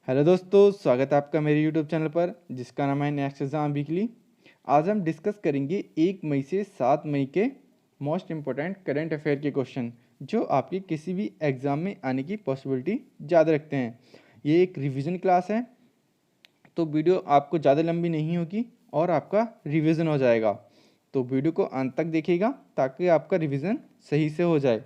Hello दोस्तों, स्वागत है आपका मेरे यूट्यूब चैनल पर जिसका नाम है नेक्स्ट एग्जाम वीकली। आज हम डिस्कस करेंगे 1 मई से 7 मई के मोस्ट इम्पोर्टेंट करंट अफेयर के क्वेश्चन जो आपकी किसी भी एग्ज़ाम में आने की पॉसिबिलिटी ज़्यादा रखते हैं। ये एक रिवीजन क्लास है, तो वीडियो आपको ज़्यादा लंबी नहीं होगी और आपका रिवीजन हो जाएगा। तो वीडियो को अंत तक देखिएगा ताकि आपका रिवीजन सही से हो जाए।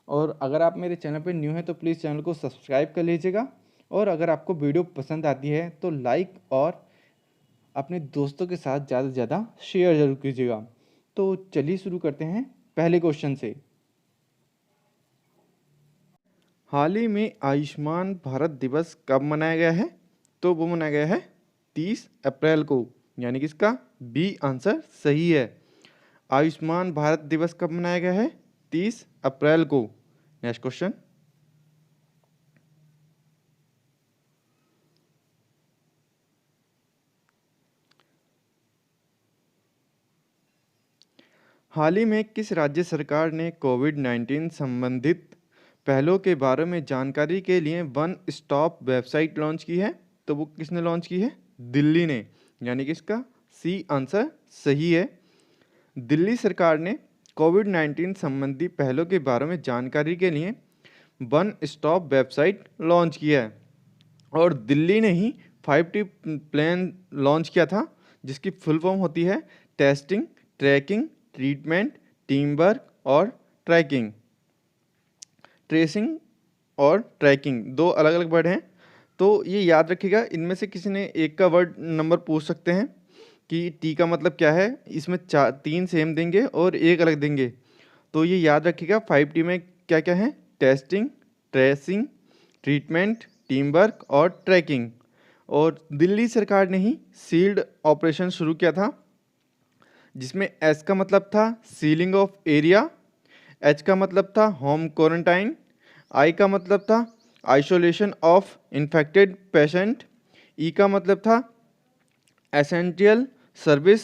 और अगर आप मेरे चैनल पर न्यू हैं तो प्लीज़ चैनल को सब्सक्राइब कर लीजिएगा। और अगर आपको वीडियो पसंद आती है तो लाइक और अपने दोस्तों के साथ ज़्यादा से ज़्यादा शेयर जरूर कीजिएगा। तो चलिए शुरू करते हैं पहले क्वेश्चन से। हाल ही में आयुष्मान भारत दिवस कब मनाया गया है? तो वो मनाया गया है 30 अप्रैल को, यानी कि इसका बी आंसर सही है। आयुष्मान भारत दिवस कब मनाया गया है? 30 अप्रैल को। Next question. हाल ही में किस राज्य सरकार ने कोविड-19 संबंधित पहलों के बारे में जानकारी के लिए वन स्टॉप वेबसाइट लॉन्च की है? तो वो किसने लॉन्च की है? दिल्ली ने, यानी कि इसका सी आंसर सही है। दिल्ली सरकार ने कोविड-19 संबंधी पहलों के बारे में जानकारी के लिए वन स्टॉप वेबसाइट लॉन्च किया है। और दिल्ली ने ही 5T प्लान लॉन्च किया था, जिसकी फुल फॉर्म होती है testing, tracking, treatment, team work और ट्रैकिंग। ट्रेसिंग और ट्रैकिंग दो अलग अलग वर्ड हैं, तो ये याद रखिएगा। इनमें से किसी ने एक का वर्ड नंबर पूछ सकते हैं कि टी का मतलब क्या है। इसमें 3 सेम देंगे और एक अलग देंगे, तो ये याद रखिएगा 5T में क्या क्या है? Testing, tracing, treatment, team work और ट्रैकिंग। और दिल्ली सरकार ने ही सील्ड ऑपरेशन शुरू किया था, जिसमें एस का मतलब था सीलिंग ऑफ एरिया, एच का मतलब था होम क्वारंटाइन, आई का मतलब था आइसोलेशन ऑफ इन्फेक्टेड पेशेंट, ई का मतलब था एसेंशियल सर्विस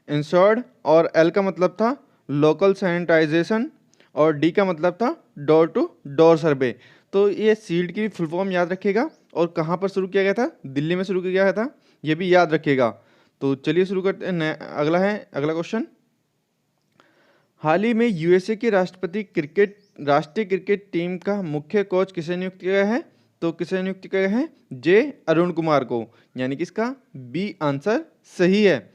इंश्योर्ड और एल का मतलब था लोकल सैनिटाइजेशन और डी का मतलब था डोर टू डोर सर्वे। तो ये सील्ड की फुल फॉर्म याद रखिएगा और कहाँ पर शुरू किया गया था? दिल्ली में शुरू किया गया था, ये भी याद रखिएगा। तो चलिए शुरू करते हैं। अगला क्वेश्चन। हाल ही में यूएसए के राष्ट्रीय क्रिकेट टीम का मुख्य कोच किसे नियुक्त किया गया है? तो किसे नियुक्त किया गया है? जे अरुण कुमार को, यानी कि इसका बी आंसर सही है।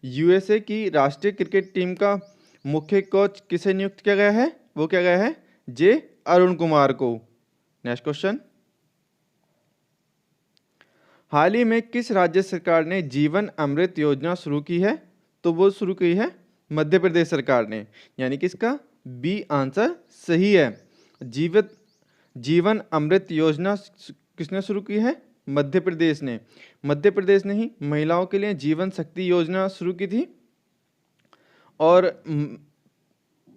यूएसए की राष्ट्रीय क्रिकेट टीम का मुख्य कोच किसे नियुक्त किया गया है? वो क्या गया है? जे अरुण कुमार को। Next question. हाल ही में किस राज्य सरकार ने जीवन अमृत योजना शुरू की है? तो वो शुरू की है मध्य प्रदेश सरकार ने, यानी कि इसका बी आंसर सही है। जीवन अमृत योजना किसने शुरू की है? मध्य प्रदेश ने। मध्य प्रदेश ने ही महिलाओं के लिए जीवन शक्ति योजना शुरू की थी और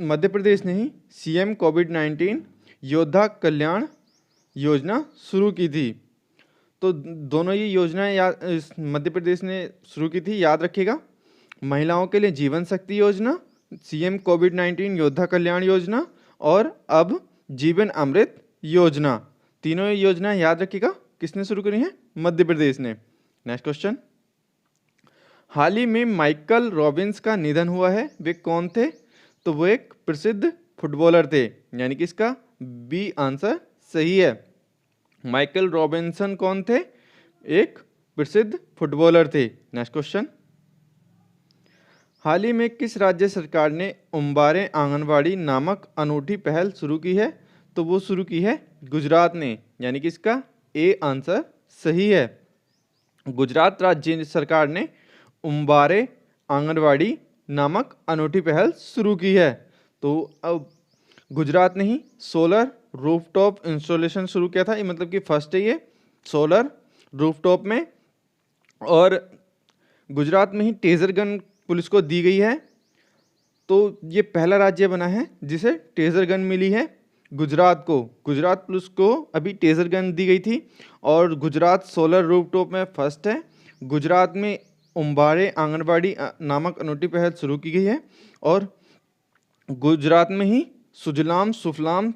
मध्य प्रदेश ने ही सीएम कोविड-19 योद्धा कल्याण योजना शुरू की थी। तो दोनों ये योजनाएं मध्य प्रदेश ने शुरू की थी, याद रखिएगा। महिलाओं के लिए जीवन शक्ति योजना, सीएम कोविड-19 योद्धा कल्याण योजना और अब जीवन अमृत योजना। तीनों योजनाएं याद रखिएगा किसने शुरू करी है? मध्य प्रदेश ने। Next question. हाल ही में माइकल रॉबिन्स का निधन हुआ है, वे कौन थे? तो वो एक प्रसिद्ध फुटबॉलर थे, यानी कि इसका बी आंसर सही है। माइकल रॉबिन्सन कौन थे? एक प्रसिद्ध फुटबॉलर थे। Next question. हाल ही में किस राज्य सरकार ने उम्बारे आंगनवाड़ी नामक अनूठी पहल शुरू की है? तो वो शुरू की है गुजरात ने, यानी कि इसका ए आंसर सही है। गुजरात राज्य सरकार ने उम्बारे आंगनवाड़ी नामक अनूठी पहल शुरू की है। तो अब गुजरात ने ही सोलर रूफटॉप इंस्टॉलेशन शुरू किया था, ये मतलब कि फर्स्ट है ये सोलर रूफटॉप में। और गुजरात में ही टेजर गन पुलिस को दी गई है, तो ये पहला राज्य बना है जिसे टेजर गन मिली है गुजरात को। गुजरात पुलिस को अभी टेजर गन दी गई थी और गुजरात सोलर रूफटॉप में फर्स्ट है। गुजरात में उम्बारे आंगनबाड़ी नामक अनूठी पहल शुरू की गई है और गुजरात में ही सुजलाम सुफलाम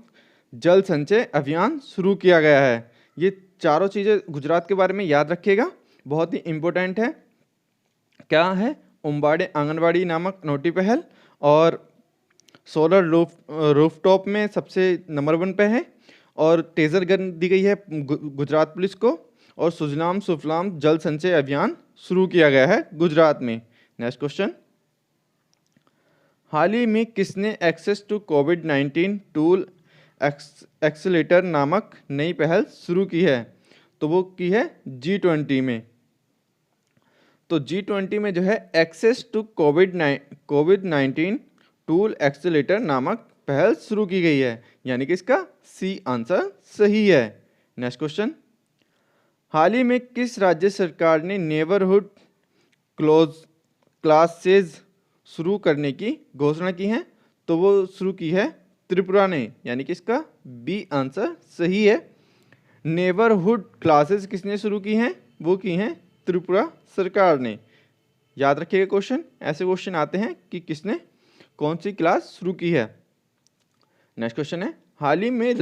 जल संचय अभियान शुरू किया गया है। ये चारों चीज़ें गुजरात के बारे में याद रखिएगा, बहुत ही इम्पोर्टेंट है। क्या है? उम्बाड़े आंगनवाड़ी नामक नोटी पहल, और सोलर रूफटॉप में सबसे नंबर 1 पे है, और टेजर गन दी गई है गुजरात पुलिस को, और सुजलाम सुफलाम जल संचय अभियान शुरू किया गया है गुजरात में। नेक्स्ट क्वेश्चन, हाल ही में किसने एक्सेस टू कोविड-19 टूल एक्सेलेटर नामक नई पहल शुरू की है? तो वो की है G20 में। तो G20 में जो है एक्सेस टू कोविड-19 टूल एक्सेलेटर नामक पहल शुरू की गई है, यानी कि इसका सी आंसर सही है। नेक्स्ट क्वेश्चन, हाल ही में किस राज्य सरकार ने नेबरहुड क्लासेज शुरू करने की घोषणा की है? तो वो शुरू की है त्रिपुरा ने, यानी कि इसका बी आंसर सही है। नेबरहुड क्लासेस किसने शुरू की हैं? वो की हैं त्रिपुरा सरकार ने। याद रखिएगा क्वेश्चन, ऐसे क्वेश्चन आते हैं कि किसने कौन सी क्लास शुरू की है। नेक्स्ट क्वेश्चन है, हाल ही में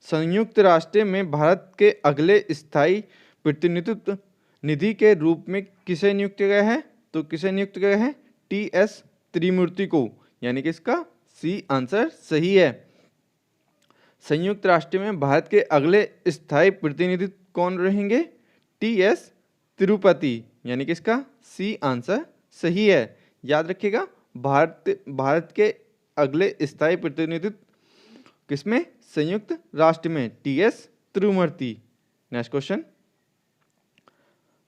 संयुक्त राष्ट्र में भारत के अगले स्थायी प्रतिनिधित्व निधि के रूप में किसे नियुक्त किया गया है? तो किसे नियुक्त किया गया है? TS त्रिमूर्ति को, यानी कि इसका सी आंसर सही है। संयुक्त राष्ट्र में भारत के अगले स्थायी प्रतिनिधि कौन रहेंगे? TS तिरुपति, यानी कि इसका सी आंसर सही है। याद रखिएगा, भारत के अगले स्थायी प्रतिनिधित्व किसमें? संयुक्त राष्ट्र में, TS तिरुमूर्ति। नेक्स्ट क्वेश्चन,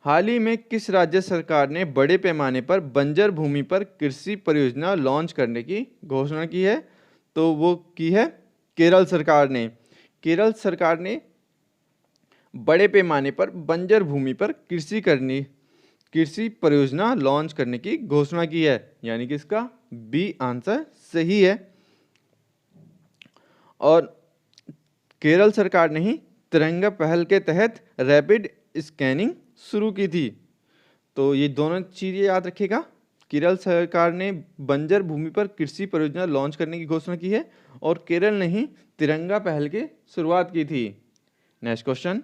हाल ही में किस राज्य सरकार ने बड़े पैमाने पर बंजर भूमि पर कृषि परियोजना लॉन्च करने की घोषणा की है? तो वो की है केरल सरकार ने। केरल सरकार ने बड़े पैमाने पर बंजर भूमि पर कृषि परियोजना लॉन्च करने की घोषणा की है, यानी कि इसका बी आंसर सही है। और केरल सरकार ने ही तिरंगा पहल के तहत रैपिड स्कैनिंग शुरू की थी। तो ये दोनों चीज़ें याद रखिएगा, केरल सरकार ने बंजर भूमि पर कृषि परियोजना लॉन्च करने की घोषणा की है, और केरल ने ही तिरंगा पहल की शुरुआत की थी। नेक्स्ट क्वेश्चन,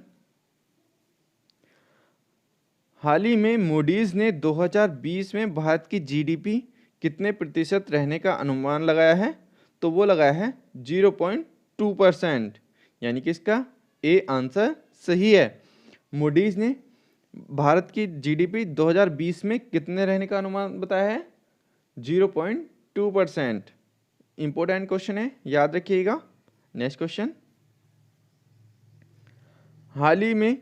हाल ही में मूडीज ने 2020 में भारत की GDP कितने प्रतिशत रहने का अनुमान लगाया है? तो वो लगाया है 0.2%, यानी कि इसका ए आंसर सही है। मूडीज ने भारत की GDP 2020 में कितने रहने का अनुमान बताया है? 0.2%। इंपॉर्टेंट क्वेश्चन है, याद रखिएगा। नेक्स्ट क्वेश्चन, हाल ही में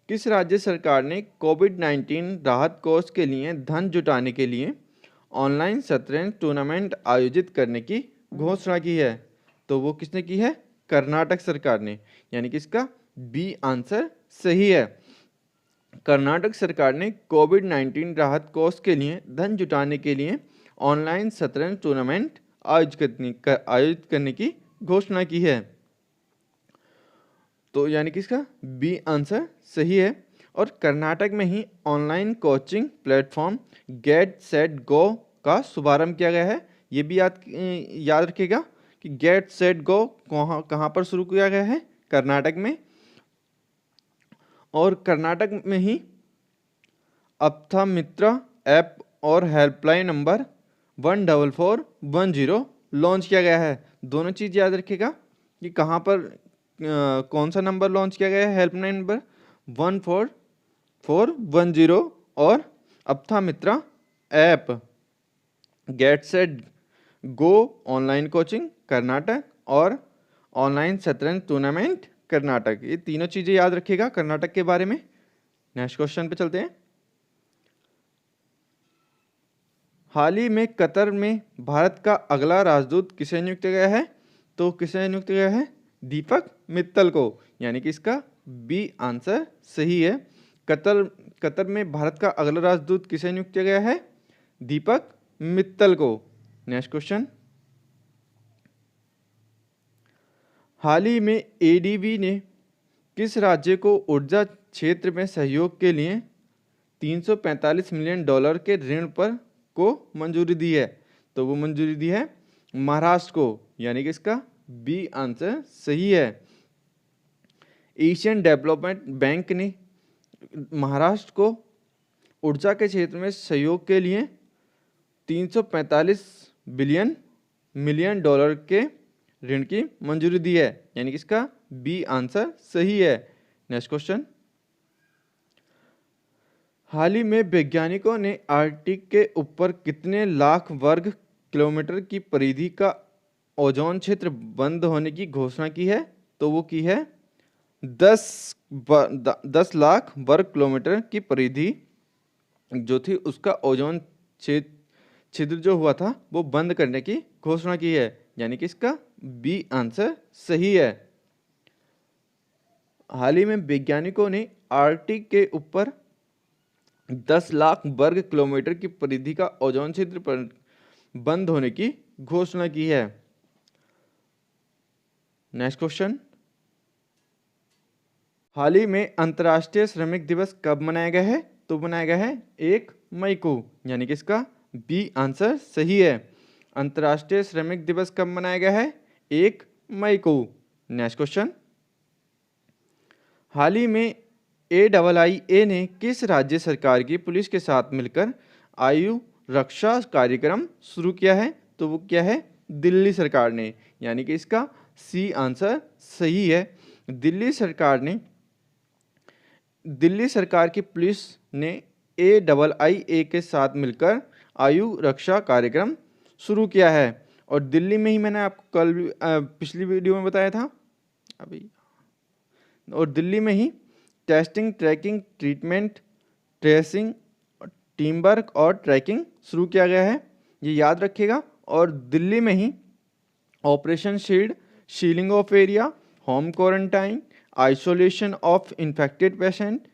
किस राज्य सरकार ने कोविड-19 राहत कोष के लिए धन जुटाने के लिए ऑनलाइन शतरंज टूर्नामेंट आयोजित करने की घोषणा की है? तो वो किसने की है? कर्नाटक सरकार ने, यानी कि इसका बी आंसर सही है। कर्नाटक सरकार ने कोविड-19 राहत कोष के लिए धन जुटाने के लिए ऑनलाइन शतरंज टूर्नामेंट आयोजित करने की घोषणा की है। तो यानी कि इसका बी आंसर सही है। और कर्नाटक में ही online coaching platform Get Set Go का शुभारंभ किया गया है। ये भी याद रखिएगा कि गेट सेट गो कहाँ पर शुरू किया गया है? कर्नाटक में। और कर्नाटक में ही अप्था मित्रा ऐप और हेल्पलाइन नंबर 14410 लॉन्च किया गया है। दोनों चीज़ याद रखिएगा कि कहाँ पर कौन सा नंबर लॉन्च किया गया है? हेल्पलाइन नंबर 14410 और Aptha Mitra app. Get Set Go online coaching Karnataka और ऑनलाइन शतरंज टूर्नामेंट कर्नाटक, ये तीनों चीज़ें याद रखिएगा कर्नाटक के बारे में। नेक्स्ट क्वेश्चन पे चलते हैं। हाल ही में कतर में भारत का अगला राजदूत किसे नियुक्त किया गया है? तो किसे नियुक्त किया गया है? दीपक मित्तल को, यानी कि इसका बी आंसर सही है। कतर में भारत का अगला राजदूत किसे नियुक्त किया गया है? दीपक मित्तल को। नेक्स्ट क्वेश्चन, हाल ही में ADB ने किस राज्य को ऊर्जा क्षेत्र में सहयोग के लिए $345 मिलियन के ऋण को मंजूरी दी है? तो वो मंजूरी दी है महाराष्ट्र को, यानी कि इसका बी आंसर सही है। एशियन डेवलपमेंट बैंक ने महाराष्ट्र को ऊर्जा के क्षेत्र में सहयोग के लिए 345 बिलियन मिलियन डॉलर के ऋण की मंजूरी दी है, यानी कि इसका बी आंसर सही है। नेक्स्ट क्वेश्चन, हाल ही में वैज्ञानिकों ने आर्कटिक के ऊपर कितने लाख वर्ग किलोमीटर की परिधि का ओजोन क्षेत्र बंद होने की घोषणा की है? तो वो की है 10 लाख वर्ग किलोमीटर की परिधि जो थी उसका ओजोन छिद्र जो हुआ था वो बंद करने की घोषणा की है, यानी कि इसका बी आंसर सही है। हाल ही में वैज्ञानिकों ने आर्कटिक के ऊपर 10 लाख वर्ग किलोमीटर की परिधि का ओजोन छिद्र पर बंद होने की घोषणा की है। नेक्स्ट क्वेश्चन, हाल ही में अंतर्राष्ट्रीय श्रमिक दिवस कब मनाया गया है? तो मनाया गया है 1 मई को, यानी कि इसका बी आंसर सही है। अंतर्राष्ट्रीय श्रमिक दिवस कब मनाया गया है? 1 मई को। नेक्स्ट क्वेश्चन, हाल ही में AIIA ने किस राज्य सरकार की पुलिस के साथ मिलकर आयु रक्षा कार्यक्रम शुरू किया है? तो वो क्या है? दिल्ली सरकार ने, यानी कि इसका सी आंसर सही है। दिल्ली सरकार की पुलिस ने AIIA के साथ मिलकर आयु रक्षा कार्यक्रम शुरू किया है, और दिल्ली में ही मैंने आपको पिछली वीडियो में बताया था अभी, और दिल्ली में ही testing, tracking, treatment, tracing, team work और ट्रैकिंग शुरू किया गया है, ये याद रखिएगा। और दिल्ली में ही operation shield, sealing off area, home quarantine, isolation of infected patient,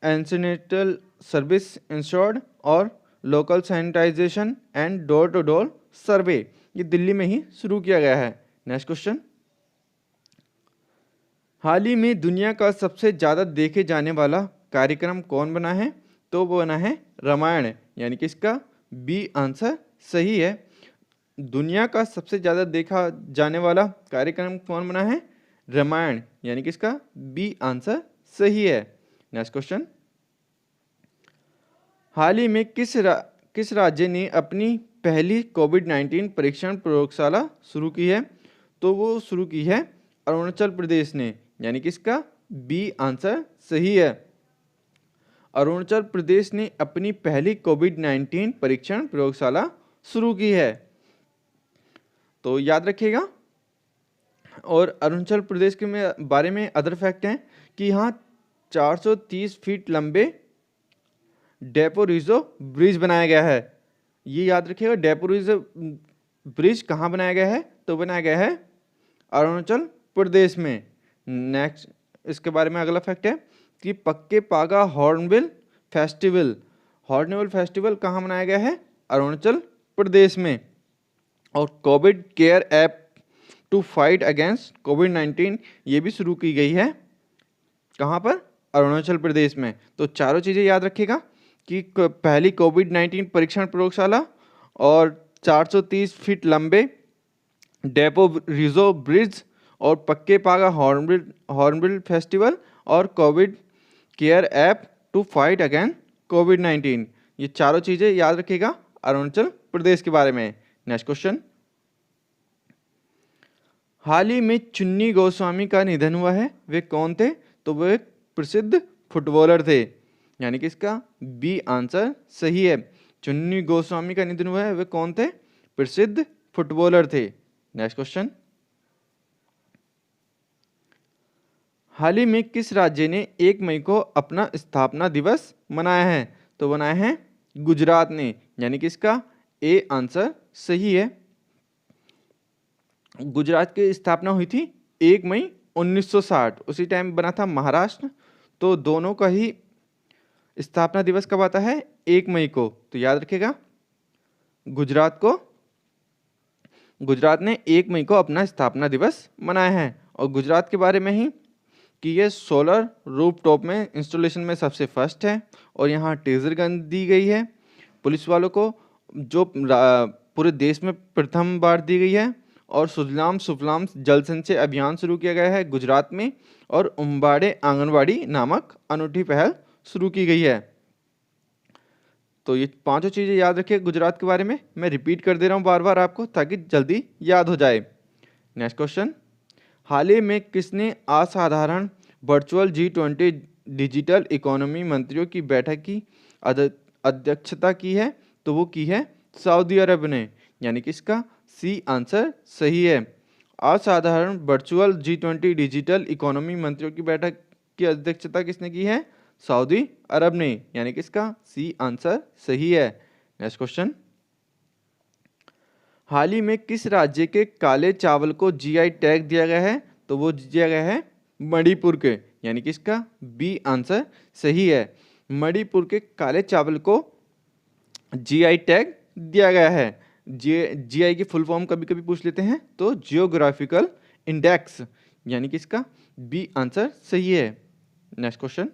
antenatal service ensured और local sanitisation and door to door survey, ये दिल्ली में ही शुरू किया गया है। नेक्स्ट क्वेश्चन, हाल ही में दुनिया का सबसे ज़्यादा देखे जाने वाला कार्यक्रम कौन बना है? तो वो बना है रामायण, यानी कि इसका बी आंसर सही है। दुनिया का सबसे ज़्यादा देखा जाने वाला कार्यक्रम कौन बना है? रामायण, यानी कि इसका बी आंसर सही है। नेक्स्ट क्वेश्चन, हाल ही में किस राज्य ने अपनी पहली कोविड-19 परीक्षण प्रयोगशाला शुरू की है? तो वो शुरू की है अरुणाचल प्रदेश ने, यानी कि इसका बी आंसर सही है। अरुणाचल प्रदेश ने अपनी पहली कोविड-19 परीक्षण प्रयोगशाला शुरू की है, तो याद रखिएगा। और अरुणाचल प्रदेश के बारे में अदर फैक्ट हैं कि यहाँ 430 फीट लंबे डेपोरिजो ब्रिज बनाया गया है, ये याद रखिएगा। डेपोरिजो ब्रिज कहाँ बनाया गया है? तो बनाया गया है अरुणाचल प्रदेश में। नेक्स्ट, इसके बारे में अगला फैक्ट है कि पक्के पागा हॉर्नबिल फेस्टिवल कहाँ मनाया गया है? अरुणाचल प्रदेश में। और Covid care app to fight against कोविड-19 ये भी शुरू की गई है, कहाँ पर? अरुणाचल प्रदेश में। तो चारों चीज़ें याद रखिएगा कि पहली कोविड-19 परीक्षण प्रयोगशाला और 430 फीट लंबे डेपोरिजो ब्रिज और पक्के पागा हॉर्नबिल फेस्टिवल और Covid care app to fight against कोविड-19, ये चारों चीज़ें याद रखिएगा अरुणाचल प्रदेश के बारे में। नेक्स्ट क्वेश्चन, हाल ही में चुन्नी गोस्वामी का निधन हुआ है, वे कौन थे? तो वे एक प्रसिद्ध फुटबॉलर थे, यानी कि इसका बी आंसर सही है। चुन्नी गोस्वामी का निधन हुआ है, वे कौन थे? प्रसिद्ध फुटबॉलर थे। नेक्स्ट क्वेश्चन, हाल ही में किस राज्य ने 1 मई को अपना स्थापना दिवस मनाया है? तो मनाया है गुजरात ने, यानी कि इसका ए आंसर सही है। गुजरात की स्थापना हुई थी 1 मई 1960, उसी टाइम बना था महाराष्ट्र, तो दोनों का ही स्थापना दिवस कब आता है? 1 मई को। तो याद रखिएगा गुजरात ने 1 मई को अपना स्थापना दिवस मनाया है। और गुजरात के बारे में ही कि ये सोलर रूफटॉप में इंस्टॉलेशन में सबसे फर्स्ट है, और यहाँ टेजर गन दी गई है पुलिस वालों को, जो पूरे देश में प्रथम बार दी गई है। और सुजलाम सुफलाम जल संचय अभियान शुरू किया गया है गुजरात में, और उम्बाड़े आंगनवाड़ी नामक अनूठी पहल शुरू की गई है। तो ये पांचों चीज़ें याद रखिए गुजरात के बारे में। मैं रिपीट कर दे रहा हूँ बार बार आपको, ताकि जल्दी याद हो जाए। नेक्स्ट क्वेश्चन, हाल ही में किसने असाधारण वर्चुअल G20 डिजिटल इकोनॉमी मंत्रियों की बैठक की अध्यक्षता की है? तो वो की है सऊदी अरब ने, यानी कि इसका सी आंसर सही है। असाधारण वर्चुअल G20 डिजिटल इकोनॉमी मंत्रियों की बैठक की अध्यक्षता किसने की है? सऊदी अरब ने, यानी कि इसका सी आंसर सही है। नेक्स्ट क्वेश्चन, हाल ही में किस राज्य के काले चावल को जीआई टैग दिया गया है? तो वो दिया गया है मणिपुर के, यानी कि इसका बी आंसर सही है। मणिपुर के काले चावल को जीआई टैग दिया गया है। जीआई की फुल फॉर्म कभी कभी पूछ लेते हैं, तो जियोग्राफिकल इंडेक्स, यानी कि इसका बी आंसर सही है। नेक्स्ट क्वेश्चन,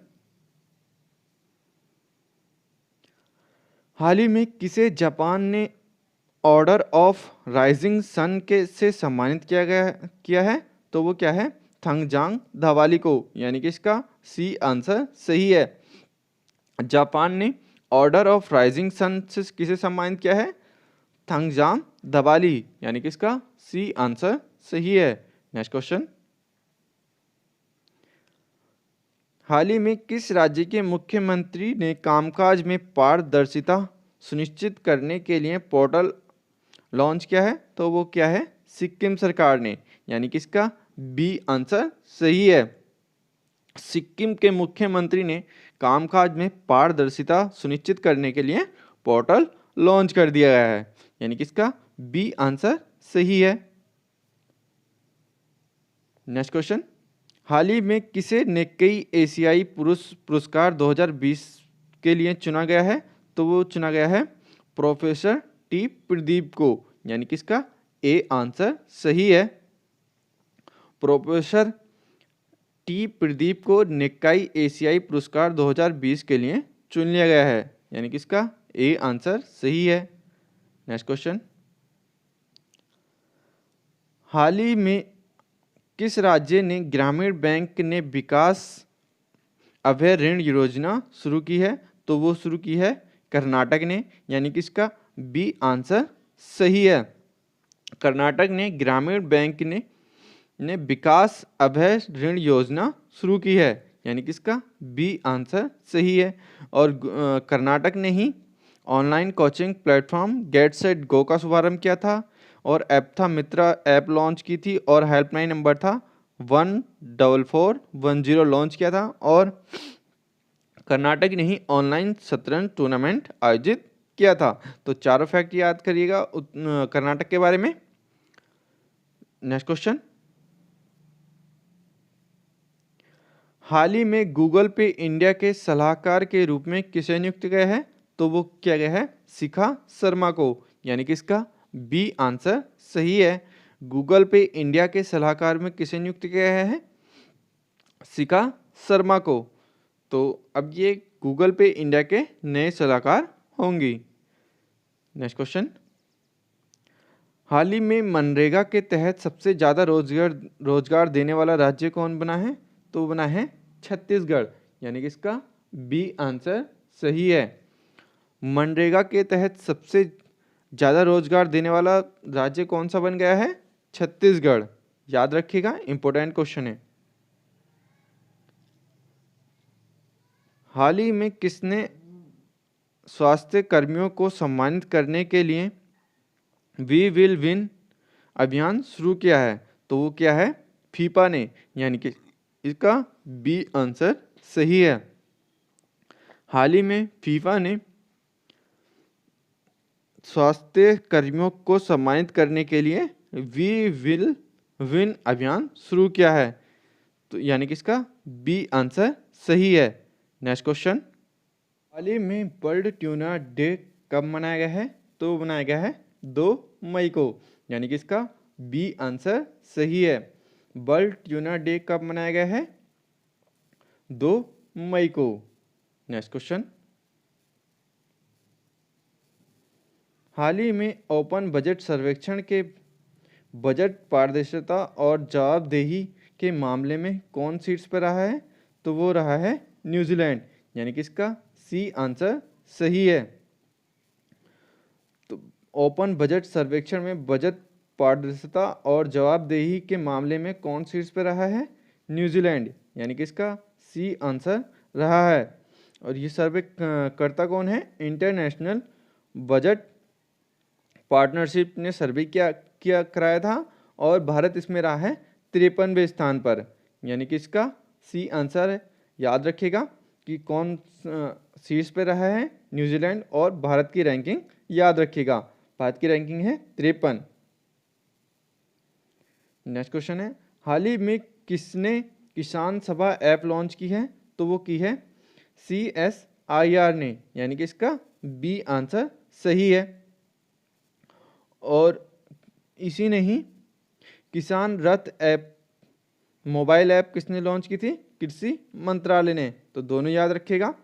हाल ही में किसे जापान ने ऑर्डर ऑफ राइजिंग सन के से सम्मानित किया है? तो वो क्या है? थंगजांग धवाली को, यानी कि इसका सी आंसर सही है। जापान ने ऑर्डर ऑफ राइजिंग सन से किसे सम्मानित किया है? थंगजांग धवाली, यानी कि इसका सी आंसर सही है। नेक्स्ट क्वेश्चन, हाल ही में किस राज्य के मुख्यमंत्री ने कामकाज में पारदर्शिता सुनिश्चित करने के लिए पोर्टल लॉन्च किया है? तो वो क्या है? सिक्किम सरकार ने, यानी कि इसका बी आंसर सही है। सिक्किम के मुख्यमंत्री ने कामकाज में पारदर्शिता सुनिश्चित करने के लिए पोर्टल लॉन्च कर दिया गया है, यानी कि इसका बी आंसर सही है। नेक्स्ट क्वेश्चन, हाल ही में किसे निक्केई एशियाई पुरुष पुरस्कार 2020 के लिए चुना गया है? तो वो चुना गया है प्रोफेसर टी प्रदीप को, यानी कि इसका ए आंसर सही है। प्रोफेसर टी प्रदीप को निक्काई एशियाई पुरस्कार 2020 के लिए चुन लिया गया है, यानी कि इसका ए आंसर सही है। नेक्स्ट क्वेश्चन, हाल ही में किस राज्य ने ग्रामीण बैंक ने विकास अभय ऋण योजना शुरू की है? तो वो शुरू की है कर्नाटक ने, यानी कि इसका बी आंसर सही है। कर्नाटक ने ग्रामीण बैंक ने विकास अभय ऋण योजना शुरू की है, यानी कि इसका बी आंसर सही है। और कर्नाटक ने ही online coaching platform Get Set Go का शुभारंभ किया था, और ऐप था मित्रा ऐप लॉन्च की थी, और हेल्पलाइन नंबर था 14410 लॉन्च किया था। और कर्नाटक ने ही ऑनलाइन शतरंज टूर्नामेंट आयोजित किया था। तो चारों फैक्ट याद करिएगा कर्नाटक के बारे में। नेक्स्ट क्वेश्चन, हाल ही में गूगल पे इंडिया के सलाहकार के रूप में किसे नियुक्त किया है? तो वो किया गया है शिखा शर्मा को, यानी कि इसका बी आंसर सही है। गूगल पे इंडिया के सलाहकार में किसे नियुक्त किया गया है? शिखा शर्मा को। तो अब ये गूगल पे इंडिया के नए सलाहकार होंगी। नेक्स्ट क्वेश्चन, हाल ही में मनरेगा के तहत सबसे ज़्यादा रोजगार देने वाला राज्य कौन बना है? तो बना है छत्तीसगढ़, यानी कि इसका बी आंसर सही है। मनरेगा के तहत सबसे ज़्यादा रोजगार देने वाला राज्य कौन सा बन गया है? छत्तीसगढ़। याद रखिएगा, इंपॉर्टेंट क्वेश्चन है। हाल ही में किसने स्वास्थ्य कर्मियों को सम्मानित करने के लिए वी विल विन अभियान शुरू किया है? तो वो क्या है? फीफा ने, यानी कि इसका बी आंसर सही है। हाल ही में फीफा ने स्वास्थ्य कर्मियों को सम्मानित करने के लिए वी विल विन अभियान शुरू किया है, तो यानी कि इसका बी आंसर सही है। नेक्स्ट क्वेश्चन, हाल ही में वर्ल्ड ट्यूना डे कब मनाया गया है? तो मनाया गया है 2 मई को, यानी कि इसका बी आंसर सही है। वर्ल्ड ट्यूना डे कब मनाया गया है? 2 मई को। नेक्स्ट क्वेश्चन, हाल ही में ओपन बजट सर्वेक्षण के बजट पारदर्शिता और जवाबदेही के मामले में कौन शीर्ष पर रहा है? तो वो रहा है न्यूजीलैंड, यानी कि इसका सी आंसर सही है। तो ओपन बजट सर्वेक्षण में बजट पारदर्शिता और जवाबदेही के मामले में कौन शीर्ष पर रहा है? न्यूजीलैंड, यानी कि इसका सी आंसर रहा है। और ये सर्वे करता कौन है? इंटरनेशनल बजट पार्टनरशिप ने सर्वे किया कराया था और भारत इसमें रहा है 53वें स्थान पर, यानी कि इसका सी आंसर है। याद रखिएगा कि कौन शीर्ष पे रहा है, न्यूजीलैंड, और भारत की रैंकिंग याद रखिएगा। भारत की रैंकिंग है 53। नेक्स्ट क्वेश्चन है, हाल ही में किसने किसान सभा ऐप लॉन्च की है? तो वो की है CSIR ने, यानी कि इसका बी आंसर सही है। और इसी नहीं, किसान रथ ऐप मोबाइल ऐप किसने लॉन्च की थी? कृषि मंत्रालय ने। तो दोनों याद रखिएगा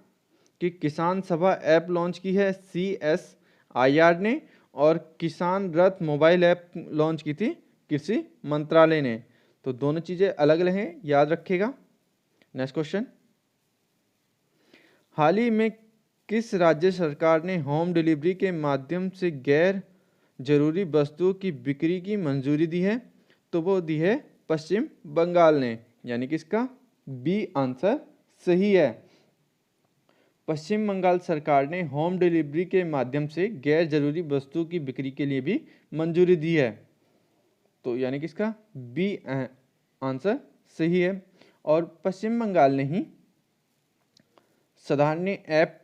कि किसान सभा ऐप लॉन्च की है CSIR ने और किसान रथ मोबाइल ऐप लॉन्च की थी कृषि मंत्रालय ने। तो दोनों चीज़ें अलग अलग हैं, याद रखिएगा। नेक्स्ट क्वेश्चन, हाल ही में किस राज्य सरकार ने होम डिलीवरी के माध्यम से गैर जरूरी वस्तुओं की बिक्री की मंजूरी दी है? तो वो दी है पश्चिम बंगाल ने, यानी कि इसका बी आंसर सही है। पश्चिम बंगाल सरकार ने होम डिलीवरी के माध्यम से गैर जरूरी वस्तुओं की बिक्री के लिए भी मंजूरी दी है। तो यानी कि इसका बी आंसर सही है। और पश्चिम बंगाल ने ही साधारणी ऐप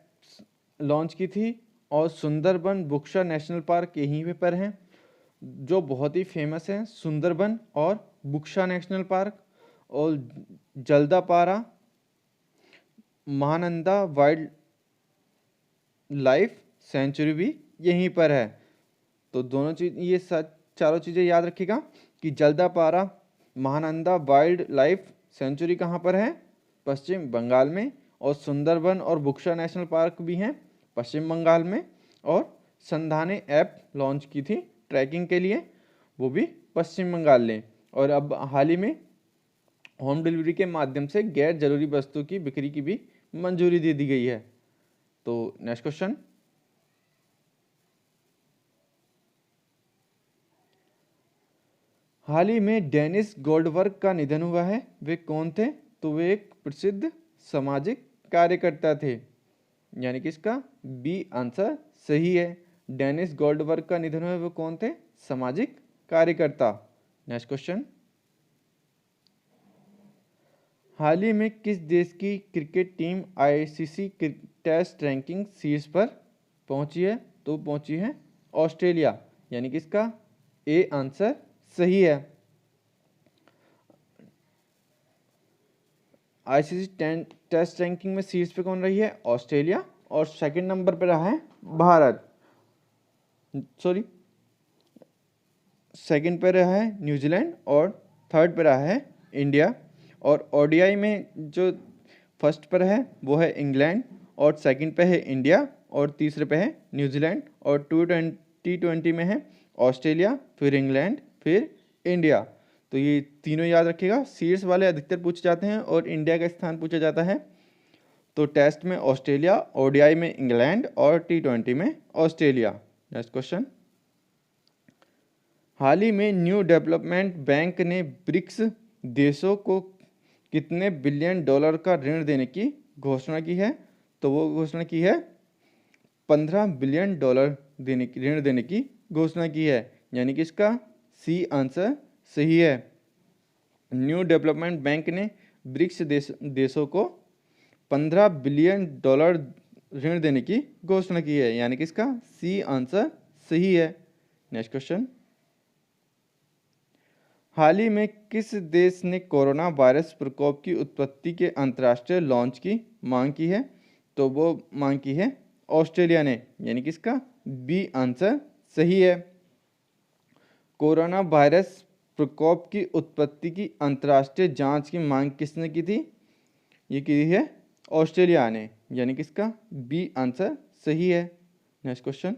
लॉन्च की थी और सुंदरबन बुक्शा नेशनल पार्क यहीं पर हैं, जो बहुत ही फेमस है, सुंदरबन और बुक्शा नेशनल पार्क। और Jaldapara Mahananda wild life sanctuary भी यहीं पर है। तो दोनों चीज, ये चारों चीज़ें याद रखिएगा कि Jaldapara Mahananda wild life sanctuary कहाँ पर है? पश्चिम बंगाल में। और सुंदरबन और बुक्शा नेशनल पार्क भी हैं पश्चिम बंगाल में। और संधाने ऐप लॉन्च की थी ट्रैकिंग के लिए, वो भी पश्चिम बंगाल ने। और अब हाल ही में होम डिलीवरी के माध्यम से गैर जरूरी वस्तु की बिक्री की भी मंजूरी दे दी गई है। तो नेक्स्ट क्वेश्चन, हाल ही में डेनिस गोल्डबर्ग का निधन हुआ है, वे कौन थे? तो वे एक प्रसिद्ध सामाजिक कार्यकर्ता थे, यानी कि इसका बी आंसर सही है। डेनिस गोल्डबर्ग का निधन हुआ, वो कौन थे? सामाजिक कार्यकर्ता। नेक्स्ट क्वेश्चन, हाल ही में किस देश की cricket team ICC test ranking शीर्ष पर पहुंची है? तो पहुंची है ऑस्ट्रेलिया, यानी कि इसका ए आंसर सही है। ICC टेस्ट रैंकिंग में शीर्ष पे कौन रही है? ऑस्ट्रेलिया। और सेकंड नंबर पे रहा है भारत, सॉरी, सेकंड पे रहा है न्यूजीलैंड और थर्ड पे रहा है इंडिया। और ODI में जो फर्स्ट पर है वो है इंग्लैंड, और सेकंड पे है इंडिया, और तीसरे पे है न्यूजीलैंड। और T20 में है ऑस्ट्रेलिया, फिर इंग्लैंड, फिर इंडिया। तो ये तीनों याद रखिएगा। शीर्ष वाले अधिकतर पूछे जाते हैं और इंडिया का स्थान पूछा जाता है। तो टेस्ट में ऑस्ट्रेलिया, ODI में इंग्लैंड और T20 में ऑस्ट्रेलिया। नेक्स्ट क्वेश्चन, हाल ही में न्यू डेवलपमेंट बैंक ने ब्रिक्स देशों को कितने बिलियन डॉलर का ऋण देने की घोषणा की है? तो वो घोषणा की है 15 बिलियन डॉलर ऋण देने की घोषणा की है, यानी कि इसका सी आंसर सही है। न्यू डेवलपमेंट बैंक ने ब्रिक्स देशों को 15 बिलियन डॉलर ऋण देने की घोषणा की है, यानी कि इसका सी आंसर सही है। नेक्स्ट क्वेश्चन, हाल ही में किस देश ने कोरोना वायरस प्रकोप की उत्पत्ति के अंतर्राष्ट्रीय लॉन्च की मांग की है? तो वो मांग की है ऑस्ट्रेलिया ने, यानी कि इसका बी आंसर सही है। कोरोना वायरस प्रकोप की उत्पत्ति की अंतर्राष्ट्रीय जांच की मांग किसने की थी? ये की है ऑस्ट्रेलिया ने, यानी कि इसका बी आंसर सही है। नेक्स्ट क्वेश्चन,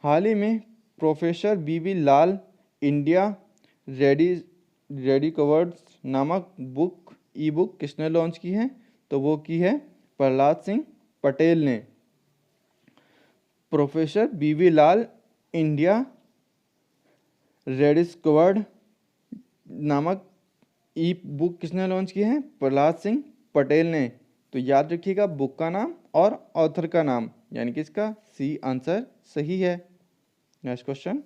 हाल ही में प्रोफेसर बीवी लाल इंडिया रेडी रेडी कवर्ड्स नामक ई बुक किसने लॉन्च की है? तो वो की है प्रहलाद सिंह पटेल ने। प्रोफेसर बीवी लाल इंडिया रेडिस्कवर्ड नामक ई बुक किसने लॉन्च की है? प्रहलाद सिंह पटेल ने। तो याद रखिएगा बुक का नाम और ऑथर का नाम, यानी कि इसका सी आंसर सही है। नेक्स्ट क्वेश्चन,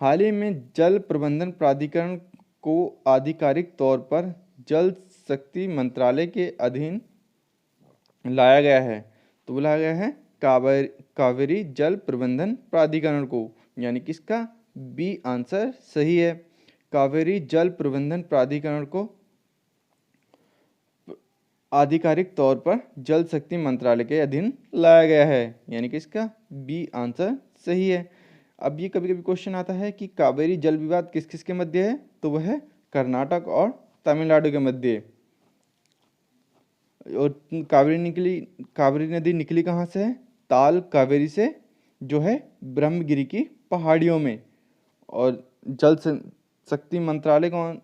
हाल ही में जल प्रबंधन प्राधिकरण को आधिकारिक तौर पर जल शक्ति मंत्रालय के अधीन लाया गया है। तो बुलाया गया है कावेरी जल प्रबंधन प्राधिकरण को, यानी कि इसका बी आंसर सही है। कावेरी जल प्रबंधन प्राधिकरण को आधिकारिक तौर पर जल शक्ति मंत्रालय के अधीन लाया गया है, यानी कि इसका बी आंसर सही है। अब ये कभी कभी क्वेश्चन आता है कि कावेरी जल विवाद किस किस के मध्य है? तो वह है कर्नाटक और तमिलनाडु के मध्य। और कावेरी नदी निकली कहाँ से है? ताल कावेरी से, जो है ब्रह्मगिरी की पहाड़ियों में। और जल शक्ति मंत्रालय कौन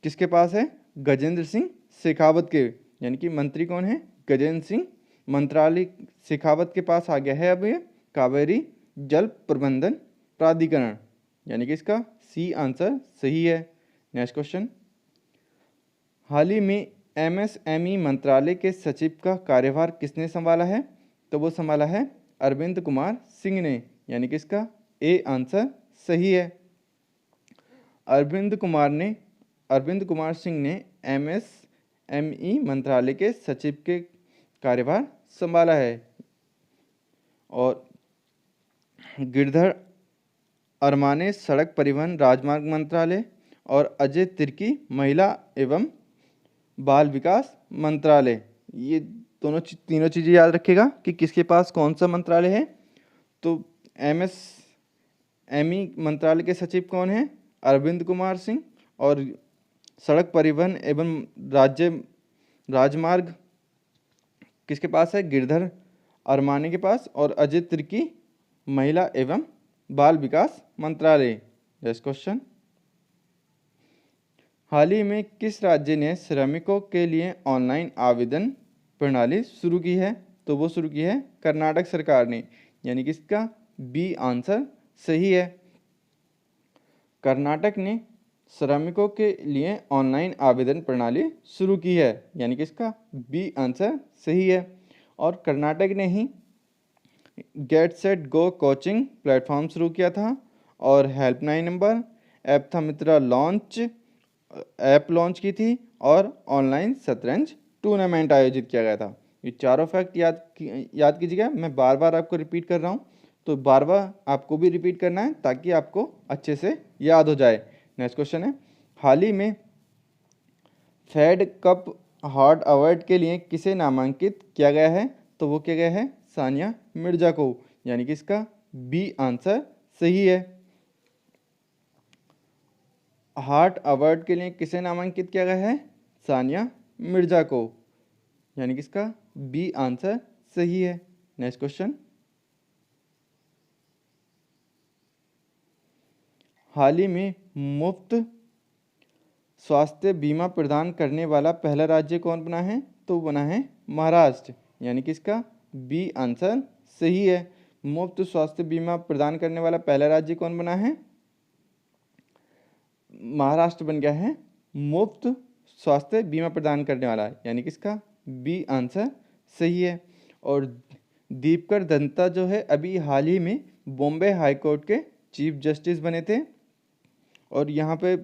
किसके पास है? गजेंद्र सिंह शेखावत के, यानी कि मंत्री कौन है? गजेंद्र सिंह। मंत्रालय शेखावत के पास आ गया है अब ये कावेरी जल प्रबंधन प्राधिकरण, यानी कि इसका सी आंसर सही है। नेक्स्ट क्वेश्चन, हाल ही में एमएसएमई मंत्रालय के सचिव का कार्यभार किसने संभाला है? तो वो संभाला है अरविंद कुमार सिंह ने, यानी कि इसका ए आंसर सही है। अरविंद कुमार सिंह ने एमएसएमई मंत्रालय के सचिव के कार्यभार संभाला है। और गिरधर अरमाने सड़क परिवहन राजमार्ग मंत्रालय और अजय तिर्की महिला एवं बाल विकास मंत्रालय। ये तीनों चीज़ें याद रखिएगा कि किसके पास कौन सा मंत्रालय है। तो एमएसएमई मंत्रालय के सचिव कौन है? अरविंद कुमार सिंह। और सड़क परिवहन एवं राजमार्ग किसके पास है? गिरधर अरमाने के पास। और अजय तिर्की महिला एवं बाल विकास मंत्रालय। नेक्स्ट क्वेश्चन, हाल ही में किस राज्य ने श्रमिकों के लिए ऑनलाइन आवेदन प्रणाली शुरू की है? तो वो शुरू की है कर्नाटक सरकार ने, यानी कि इसका बी आंसर सही है। कर्नाटक ने श्रमिकों के लिए ऑनलाइन आवेदन प्रणाली शुरू की है, यानी कि इसका बी आंसर सही है। और कर्नाटक ने ही Get Set Go coaching platform शुरू किया था, और हेल्पलाइन नंबर, ऐप था मित्रा ऐप लॉन्च की थी, और ऑनलाइन शतरंज टूर्नामेंट आयोजित किया गया था। ये चारों फैक्ट याद कीजिएगा। मैं बार बार आपको रिपीट कर रहा हूँ, तो बार बार आपको भी रिपीट करना है ताकि आपको अच्छे से याद हो जाए। नेक्स्ट क्वेश्चन है, हाल ही में फेड कप हार्ट अवार्ड के लिए किसे नामांकित किया गया है? तो वो किया गया है सानिया मिर्जा को, यानी कि इसका बी आंसर सही है। हार्ट अवार्ड के लिए किसे नामांकित किया गया है? सानिया मिर्जा को, यानी कि इसका बी आंसर सही है। नेक्स्ट क्वेश्चन, हाल ही में मुफ्त स्वास्थ्य बीमा प्रदान करने वाला पहला राज्य कौन बना है? तो बना है महाराष्ट्र, यानी कि इसका बी आंसर सही है। मुफ्त स्वास्थ्य बीमा प्रदान करने वाला पहला राज्य कौन बना है? महाराष्ट्र बन गया है मुफ्त स्वास्थ्य बीमा प्रदान करने वाला, यानी कि इसका बी आंसर सही है। और दीपकर दत्ता जो है अभी हाल ही में बॉम्बे हाई कोर्ट के चीफ जस्टिस बने थे। और यहाँ पे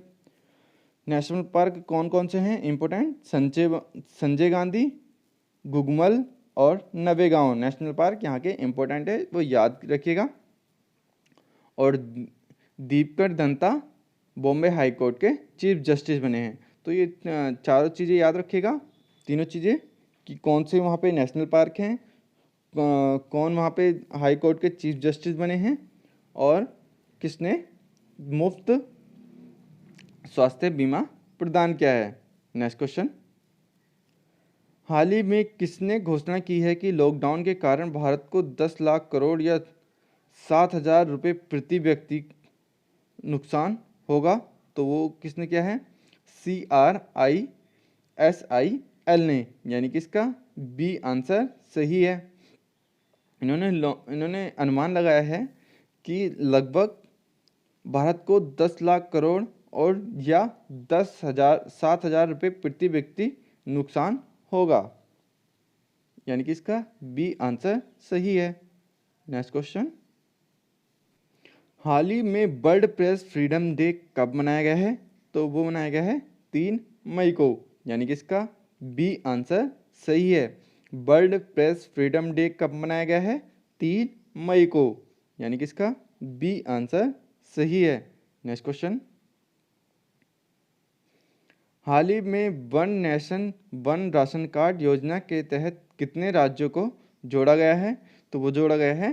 नेशनल पार्क कौन कौन से हैं इम्पोर्टेंट? संजय गांधी, गुगमल और नवेगांव नेशनल पार्क यहाँ के इम्पोर्टेंट है, वो याद रखिएगा। और दीपकर दत्ता बॉम्बे हाई कोर्ट के चीफ जस्टिस बने हैं। तो ये चारों चीज़ें याद रखिएगा, तीनों चीज़ें, कि कौन से वहाँ पे नेशनल पार्क हैं, कौन वहाँ पे हाई कोर्ट के चीफ जस्टिस बने हैं, और किसने मुफ्त स्वास्थ्य बीमा प्रदान किया है। नेक्स्ट क्वेश्चन, हाल ही में किसने घोषणा की है कि लॉकडाउन के कारण भारत को 10 लाख करोड़ या 7,000 रुपये प्रति व्यक्ति नुकसान होगा? तो वो किसने किया है? CRISIL ने, यानी कि इसका बी आंसर सही है। इन्होंने अनुमान लगाया है कि लगभग भारत को 10 लाख करोड़ और या 7,000 रुपये प्रति व्यक्ति नुकसान होगा, यानी कि इसका बी आंसर सही है। नेक्स्ट क्वेश्चन, हाल ही में वर्ल्ड प्रेस फ्रीडम डे कब मनाया गया है? तो वो मनाया गया है 3 मई को, यानी कि इसका बी आंसर सही है। वर्ल्ड प्रेस फ्रीडम डे कब मनाया गया है? 3 मई को, यानी कि इसका बी आंसर सही है। नेक्स्ट क्वेश्चन, हाल ही में one nation one ration card योजना के तहत कितने राज्यों को जोड़ा गया है? तो वो जोड़ा गया है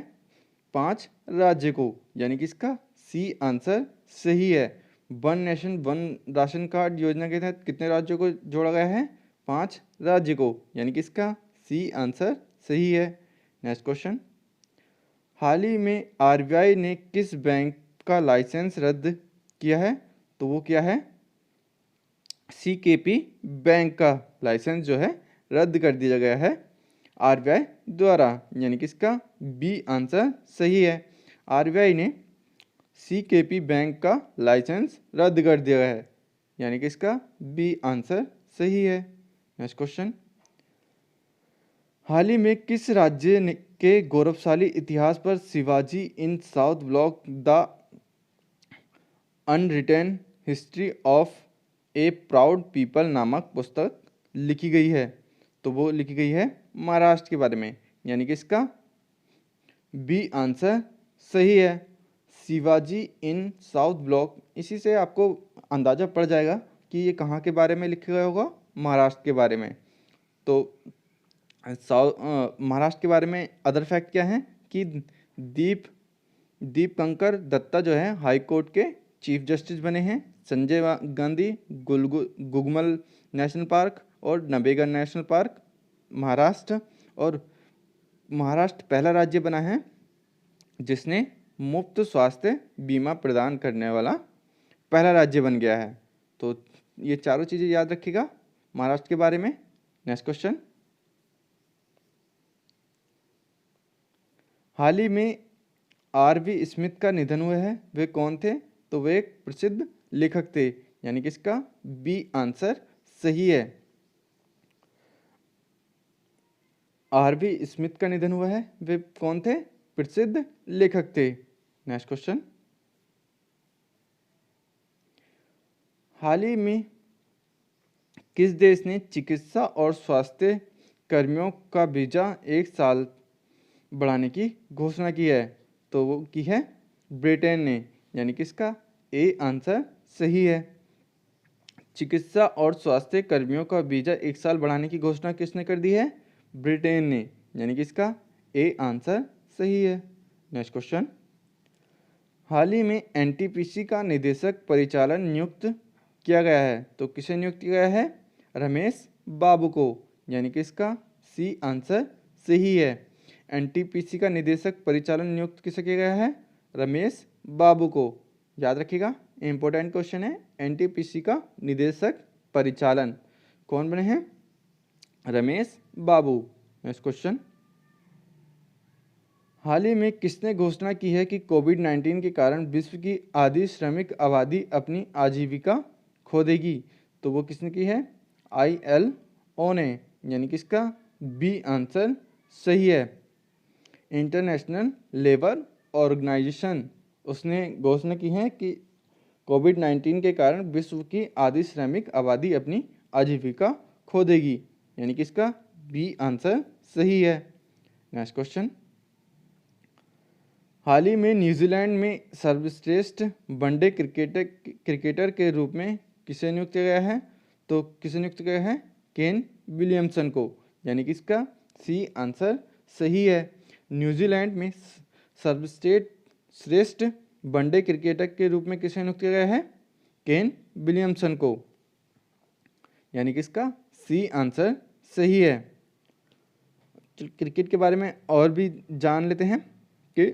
5 राज्य को, यानी कि इसका सी आंसर सही है। One nation one ration card योजना के तहत कितने राज्यों को जोड़ा गया है? 5 राज्य को, यानी कि इसका सी आंसर सही है। नेक्स्ट क्वेश्चन, हाल ही में आरबीआई ने किस बैंक का लाइसेंस रद्द किया है? तो वो क्या है? सीकेपी बैंक का लाइसेंस जो है रद्द कर दिया गया है आरबीआई द्वारा, यानी कि इसका बी आंसर सही है। आरबीआई ने सीकेपी बैंक का लाइसेंस रद्द कर दिया है, यानी कि इसका बी आंसर सही है। नेक्स्ट क्वेश्चन, हाल ही में किस राज्य के गौरवशाली इतिहास पर Shivaji in South Block the unwritten history of a proud people नामक पुस्तक लिखी गई है? तो वो लिखी गई है महाराष्ट्र के बारे में, यानी कि इसका बी आंसर सही है। शिवाजी इन साउथ ब्लॉक, इसी से आपको अंदाजा पड़ जाएगा कि ये कहाँ के बारे में लिखा गया होगा, महाराष्ट्र के बारे में। तो महाराष्ट्र के बारे में अदर फैक्ट क्या है कि दीपंकर दत्ता जो है हाई कोर्ट के चीफ जस्टिस बने हैं। संजय गांधी गुगमल नेशनल पार्क और नवेगा नेशनल पार्क महाराष्ट्र, और महाराष्ट्र पहला राज्य बना है जिसने मुफ्त स्वास्थ्य बीमा प्रदान करने वाला पहला राज्य बन गया है। तो ये चारों चीज़ें याद रखिएगा महाराष्ट्र के बारे में। नेक्स्ट क्वेश्चन, हाल ही में आर.वी. स्मिथ का निधन हुआ है, वे कौन थे? तो वे एक प्रसिद्ध लेखक थे, यानी कि इसका बी आंसर सही है। आर.वी. स्मिथ का निधन हुआ है, वे कौन थे? प्रसिद्ध लेखक थे। नेक्स्ट क्वेश्चन, हाल ही में किस देश ने चिकित्सा और स्वास्थ्य कर्मियों का वीजा 1 साल बढ़ाने की घोषणा की है? तो वो की है ब्रिटेन ने, यानी कि इसका ए आंसर सही है। चिकित्सा और स्वास्थ्य कर्मियों का वीजा 1 साल बढ़ाने की घोषणा किसने कर दी है? ब्रिटेन ने, यानी कि इसका ए आंसर सही है। नेक्स्ट क्वेश्चन, हाल ही में एनटीपीसी का निदेशक परिचालन नियुक्त किया गया है, तो किसे नियुक्त किया गया है? रमेश बाबू को, यानी कि इसका सी आंसर सही है। एनटीपीसी का निदेशक परिचालन नियुक्त किसे किया गया है? रमेश बाबू को। याद रखिएगा, इंपॉर्टेंट क्वेश्चन है। एनटीपीसी का निदेशक परिचालन कौन बने हैं? रमेश बाबू। नेक्स्ट क्वेश्चन, हाल ही में किसने घोषणा की है कि कोविड-19 के कारण विश्व की आधी श्रमिक आबादी अपनी आजीविका खो देगी? तो वो किसने की है? ILO ने, यानी कि इसका बी आंसर सही है। इंटरनेशनल लेबर ऑर्गेनाइजेशन उसने घोषणा की है कि कोविड-19 के कारण विश्व की आधी श्रमिक आबादी अपनी आजीविका खो देगी, यानी कि इसका बी आंसर सही है। नेक्स्ट क्वेश्चन, हाल ही में न्यूजीलैंड में सर्वश्रेष्ठ वनडे क्रिकेटर के रूप में किसे नियुक्त किया गया है? तो किसे नियुक्त किया गया है? केन विलियमसन को, यानी कि इसका सी आंसर सही है। न्यूजीलैंड में सर्वश्रेष्ठ वनडे क्रिकेटर के रूप में किसे नियुक्त किया गया है? केन विलियमसन को, यानी कि इसका सी आंसर सही है। क्रिकेट के बारे में और भी जान लेते हैं कि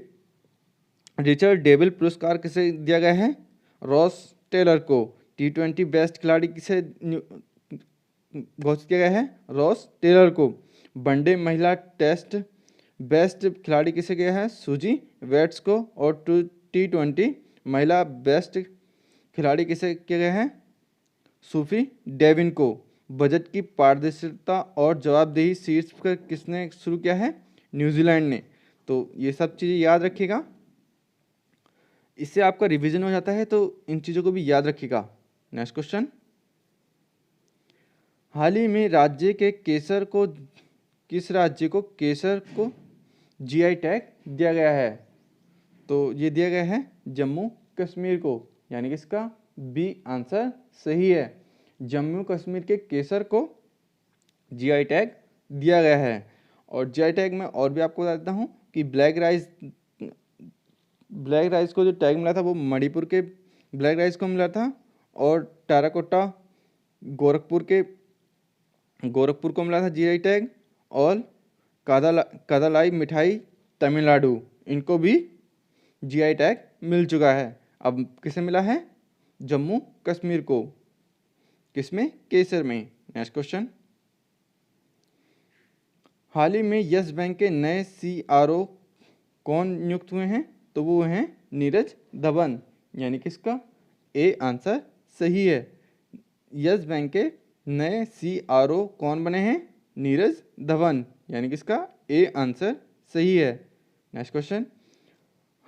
रिचर्ड डेविल पुरस्कार किसे दिया गया है? रॉस टेलर को। T20 बेस्ट खिलाड़ी किसे घोषित किया गया है? रॉस टेलर को। वनडे महिला टेस्ट बेस्ट खिलाड़ी किसे गया है? सुजी वेट्स को। और T20 महिला बेस्ट खिलाड़ी किसे किया गया है? सूफी डेविन को। बजट की पारदर्शिता और जवाबदेही शीर्ष पर किसने शुरू किया है? न्यूजीलैंड ने। तो ये सब चीज़ें याद रखिएगा, इससे आपका रिवीजन हो जाता है, तो इन चीज़ों को भी याद रखिएगा। नेक्स्ट क्वेश्चन, हाल ही में राज्य के केसर को, किस राज्य को केसर को GI टैग दिया गया है? तो ये दिया गया है जम्मू कश्मीर को, यानी कि इसका बी आंसर सही है। जम्मू कश्मीर के केसर को GI टैग दिया गया है। और GI टैग में और भी आपको बता देता हूँ कि ब्लैक राइस को जो टैग मिला था वो मणिपुर के ब्लैक राइस को मिला था, और टेराकोटा गोरखपुर को मिला था GI टैग, और कादालाई मिठाई तमिलनाडु, इनको भी GI टैग मिल चुका है। अब किसे मिला है? जम्मू कश्मीर को। किसमें? केसर में। नेक्स्ट क्वेश्चन, हाल ही में यस बैंक के नए CRO कौन नियुक्त हुए हैं? तो वो हैं नीरज धवन, यानी कि इसका ए आंसर सही है। यस बैंक के नए CRO कौन बने हैं? नीरज धवन, यानी कि इसका ए आंसर सही है। नेक्स्ट क्वेश्चन,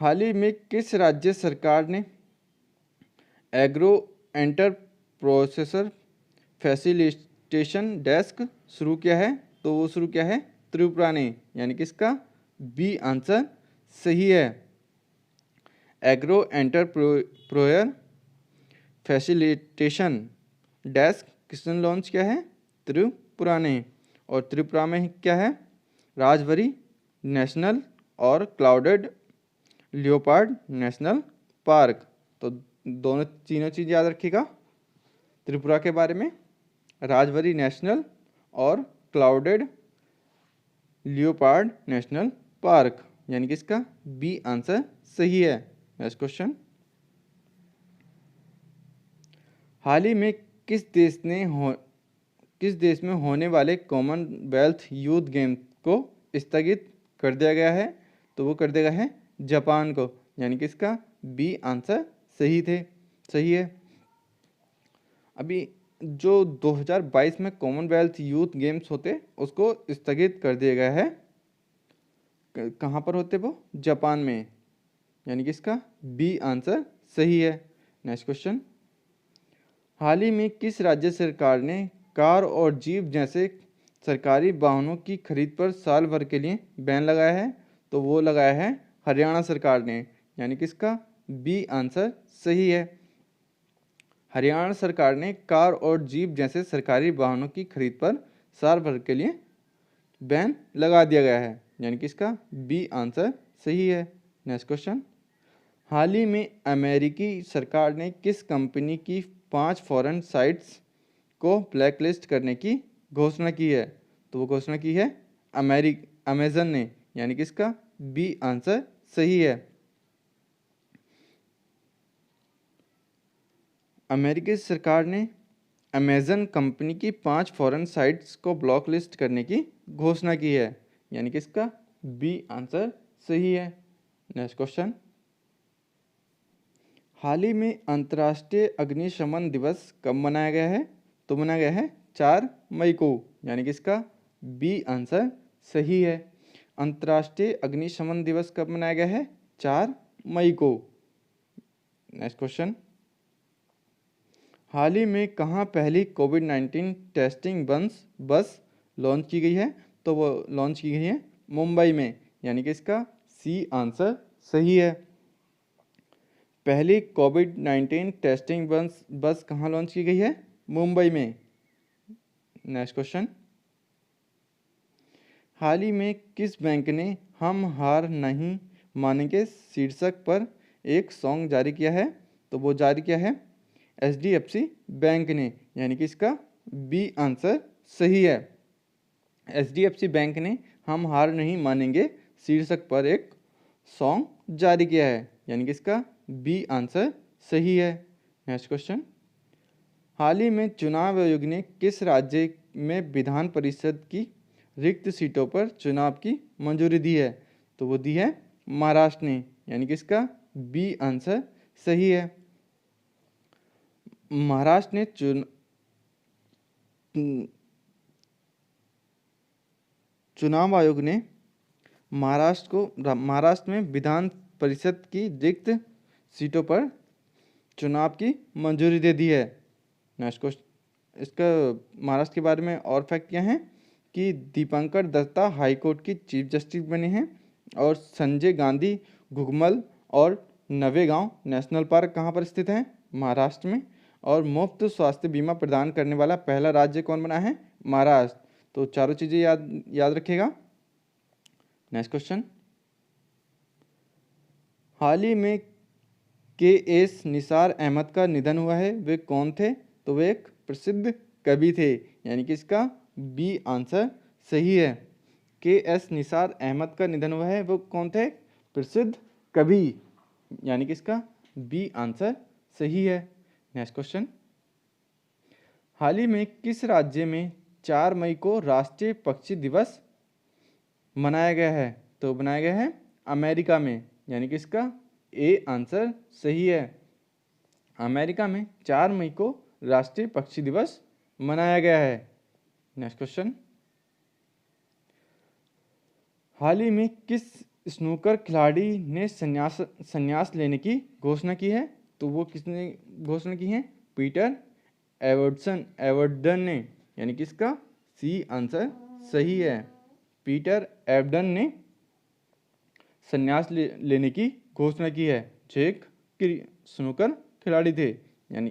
हाल ही में किस राज्य सरकार ने agro enter processor facilitation desk शुरू किया है? तो वो शुरू किया है त्रिपुरा ने, यानी कि इसका बी आंसर सही है। एग्रो एंटरप्रेन्योर फैसिलिटेशन डेस्क किसने लॉन्च किया है? त्रिपुरा ने। और त्रिपुरा में क्या है? राजबरी नेशनल और क्लाउडेड लियोपार्ड नेशनल पार्क। तो तीनों चीज़ याद रखिएगा त्रिपुरा के बारे में, राजबरी नेशनल और क्लाउडेड लियोपार्ड नेशनल पार्क, यानी कि इसका बी आंसर सही है। नेक्स्ट क्वेश्चन, हाल ही में किस देश में होने वाले कॉमनवेल्थ यूथ गेम को स्थगित कर दिया गया है? तो वो कर दिया गया है जापान को, यानी कि इसका बी आंसर सही है। अभी जो 2022 में कॉमनवेल्थ यूथ गेम्स होते उसको स्थगित कर दिया गया है। कहाँ पर होते वो? जापान में, यानी कि इसका बी आंसर सही है। नेक्स्ट क्वेश्चन, हाल ही में किस राज्य सरकार ने कार और जीप जैसे सरकारी वाहनों की खरीद पर साल भर के लिए बैन लगाया है? तो वो लगाया है हरियाणा सरकार ने, यानी कि इसका बी आंसर सही है। हरियाणा सरकार ने कार और जीप जैसे सरकारी वाहनों की खरीद पर साल भर के लिए बैन लगा दिया गया है, यानी कि इसका बी आंसर सही है। नेक्स्ट क्वेश्चन, हाल ही में अमेरिकी सरकार ने किस कंपनी की 5 फॉरेन साइट्स को ब्लैकलिस्ट करने की घोषणा की है? तो वो घोषणा की है अमेजन ने, यानी कि इसका बी आंसर सही है। अमेरिकी सरकार ने अमेजन कंपनी की 5 फॉरेन साइट्स को ब्लॉक लिस्ट करने की घोषणा की है, यानी कि इसका बी आंसर सही है। नेक्स्ट क्वेश्चन, हाल ही में अंतर्राष्ट्रीय अग्निशमन दिवस कब मनाया गया है? तो मनाया गया है 4 मई को, यानी कि इसका बी आंसर सही है। अंतर्राष्ट्रीय अग्निशमन दिवस कब मनाया गया है? 4 मई को। नेक्स्ट क्वेश्चन, हाल ही में कहाँ पहली कोविड-19 टेस्टिंग बस लॉन्च की गई है? तो वो लॉन्च की गई है मुंबई में, यानी कि इसका सी आंसर सही है। पहली कोविड-19 टेस्टिंग बस कहाँ लॉन्च की गई है? मुंबई में। नेक्स्ट क्वेश्चन, हाल ही में किस बैंक ने हम हार नहीं मानेंगे शीर्षक पर एक सॉन्ग जारी किया है? तो वो जारी किया है HDFC बैंक ने, यानी कि इसका बी आंसर सही है। HDFC बैंक ने हम हार नहीं मानेंगे शीर्षक पर एक सॉन्ग जारी किया है, यानी कि इसका बी आंसर सही है। नेक्स्ट क्वेश्चन, हाल ही में चुनाव आयोग ने किस राज्य में विधान परिषद की रिक्त सीटों पर चुनाव की मंजूरी दी है? तो वो दी है महाराष्ट्र ने, यानी कि इसका बी आंसर सही है। महाराष्ट्र ने चुनाव आयोग ने महाराष्ट्र में विधान परिषद की रिक्त सीटों पर चुनाव की मंजूरी दे दी है। नेक्स्ट क्वेश्चन, इसका महाराष्ट्र के बारे में और फैक्ट क्या है कि दीपंकर दत्ता हाईकोर्ट की चीफ जस्टिस बने हैं, और संजय गांधी घुघमल और नवेगांव नेशनल पार्क कहाँ पर स्थित है? महाराष्ट्र में। और मुफ्त स्वास्थ्य बीमा प्रदान करने वाला पहला राज्य कौन बना है? महाराष्ट्र। तो चारों चीज़ें याद रखिएगा। नेक्स्ट क्वेश्चन, हाल ही में के.एस. निसार अहमद का निधन हुआ है, वे कौन थे? तो वे एक प्रसिद्ध कवि थे, यानी कि इसका बी आंसर सही है। के.एस. निसार अहमद का निधन हुआ है, वो कौन थे? प्रसिद्ध कवि, यानी कि इसका बी आंसर सही है। नेक्स्ट क्वेश्चन, हाल ही में किस राज्य में 4 मई को राष्ट्रीय पक्षी दिवस मनाया गया है? तो बनाया गया है अमेरिका में, यानी कि इसका ए आंसर सही है। अमेरिका में 4 मई को राष्ट्रीय पक्षी दिवस मनाया गया है। नेक्स्ट क्वेश्चन, हाल ही में किस स्नूकर खिलाड़ी ने संन्यास लेने की घोषणा की है? तो वो किसने घोषणा की है? पीटर एवर्डन ने, यानी कि इसका सी आंसर सही है। पीटर एवर्डन ने संन्यास लेने की घोषणा की है, जो एक स्नूकर खिलाड़ी थे। यानी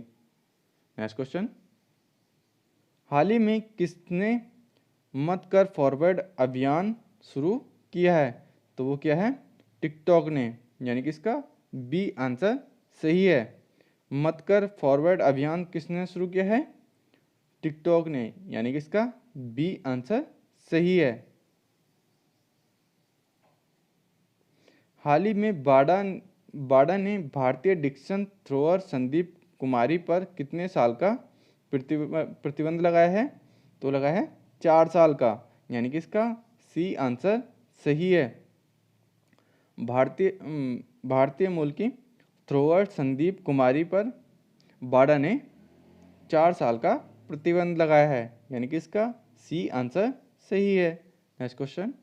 नेक्स्ट क्वेश्चन, हाल ही में किसने मत कर फॉरवर्ड अभियान शुरू किया है? तो वो क्या है? टिकटॉक ने, यानी कि इसका बी आंसर सही है। मत कर फॉरवर्ड अभियान किसने शुरू किया है? टिकटॉक ने, यानी कि इसका बी आंसर सही है। हाल ही में बाडा ने भारतीय डिस्कस थ्रोअर संदीप कुमारी पर कितने साल का प्रतिबंध लगाया है? तो लगाया है 4 साल का, यानी कि इसका सी आंसर सही है। भारतीय मूल की थ्रोअर संदीप कुमारी पर बाडा ने 4 साल का प्रतिबंध लगाया है, यानी कि इसका सी आंसर सही है। नेक्स्ट क्वेश्चन,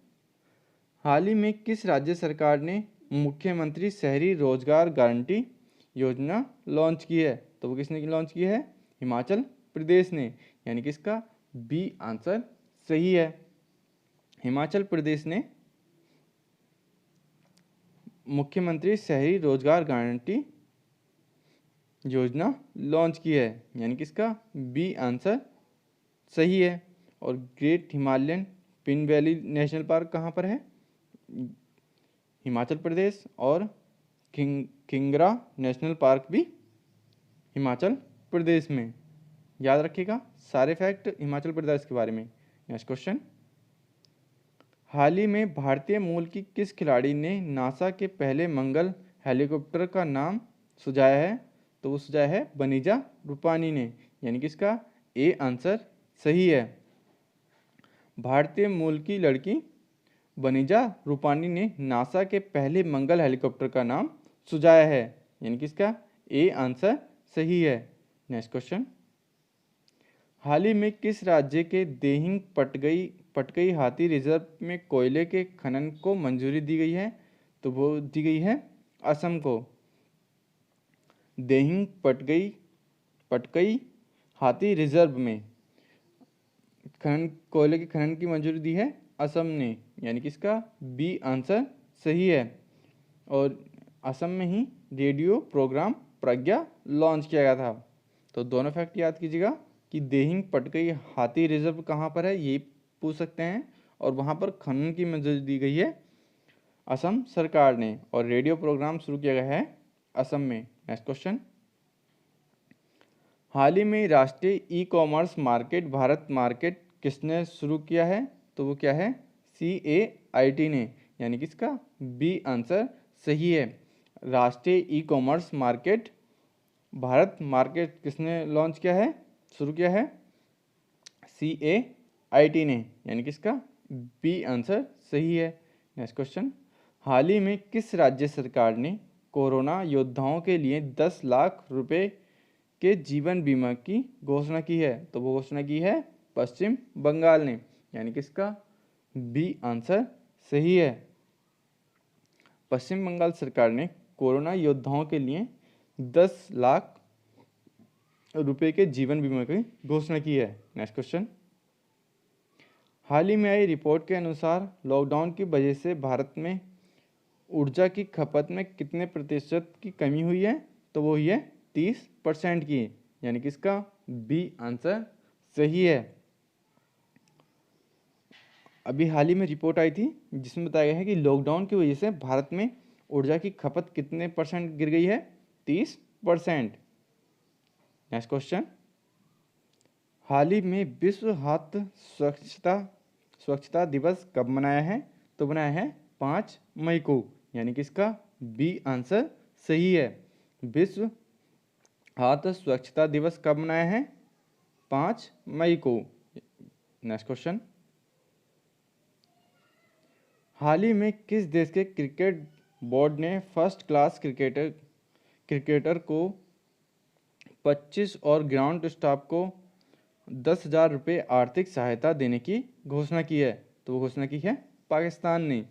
हाल ही में किस राज्य सरकार ने मुख्यमंत्री शहरी रोजगार गारंटी योजना लॉन्च की है? तो वो किसने लॉन्च की है? हिमाचल प्रदेश ने, यानी कि इसका बी आंसर सही है। हिमाचल प्रदेश ने मुख्यमंत्री शहरी रोजगार गारंटी योजना लॉन्च की है, यानी कि इसका बी आंसर सही है। और great Himalayan pin valley national park कहाँ पर है? हिमाचल प्रदेश। और किंगरा नेशनल पार्क भी हिमाचल प्रदेश में। याद रखिएगा सारे फैक्ट हिमाचल प्रदेश के बारे में। नेक्स्ट क्वेश्चन, हाल ही में भारतीय मूल की किस खिलाड़ी ने नासा के पहले मंगल हेलीकॉप्टर का नाम सुझाया है? तो वो सुझाया है बनीजा रूपानी ने, यानी कि इसका ए आंसर सही है। भारतीय मूल की लड़की बनीजा रूपानी ने नासा के पहले मंगल हेलीकॉप्टर का नाम सुझाया है, यानी कि इसका ए आंसर सही है। नेक्स्ट क्वेश्चन, हाल ही में किस राज्य के देहिंग पटकई हाथी रिजर्व में कोयले के खनन को मंजूरी दी गई है? तो वो दी गई है असम को। देहिंग पटकई हाथी रिजर्व में कोयले के खनन की मंजूरी दी है असम ने, यानी कि इसका बी आंसर सही है। और असम में ही रेडियो प्रोग्राम प्रज्ञा लॉन्च किया गया था। तो दोनों फैक्ट याद कीजिएगा कि देहिंग पटकई हाथी रिजर्व कहाँ पर है, ये पूछ सकते हैं। और वहाँ पर खनन की मंजूरी दी गई है असम सरकार ने, और रेडियो प्रोग्राम शुरू किया गया है असम में। नेक्स्ट क्वेश्चन, हाल ही में राष्ट्रीय e commerce market Bharat market किसने शुरू किया है? तो वो क्या है? CAIT ने, यानी कि इसका बी आंसर सही है। राष्ट्रीय e commerce market Bharat market किसने लॉन्च किया है, शुरू किया है? CAIT ने, यानी कि इसका बी आंसर सही है। नेक्स्ट क्वेश्चन, हाल ही में किस राज्य सरकार ने कोरोना योद्धाओं के लिए 10 लाख रुपए के जीवन बीमा की घोषणा की है? तो वो घोषणा की है पश्चिम बंगाल ने, यानी कि इसका बी आंसर सही है। पश्चिम बंगाल सरकार ने कोरोना योद्धाओं के लिए 10 लाख रुपए के जीवन बीमा की घोषणा की है। नेक्स्ट क्वेश्चन, हाल ही में आई रिपोर्ट के अनुसार लॉकडाउन की वजह से भारत में ऊर्जा की खपत में कितने प्रतिशत की कमी हुई है? तो वो हुई है 30% की, यानी कि इसका बी आंसर सही है। अभी हाल ही में रिपोर्ट आई थी जिसमें बताया गया है कि लॉकडाउन की वजह से भारत में ऊर्जा की खपत कितने परसेंट गिर गई है? 30%। नेक्स्ट क्वेश्चन, हाल ही में विश्व हाथ स्वच्छता दिवस कब मनाया है? तो मनाया है 5 मई को, यानी कि इसका बी आंसर सही है। विश्व हाथ स्वच्छता दिवस कब मनाया है? 5 मई को। नेक्स्ट क्वेश्चन, हाल ही में किस देश के क्रिकेट बोर्ड ने फर्स्ट क्लास क्रिकेटर को 25 और ग्राउंड स्टाफ को 10,000 रुपये आर्थिक सहायता देने की घोषणा की है? तो वो घोषणा की है पाकिस्तान ने।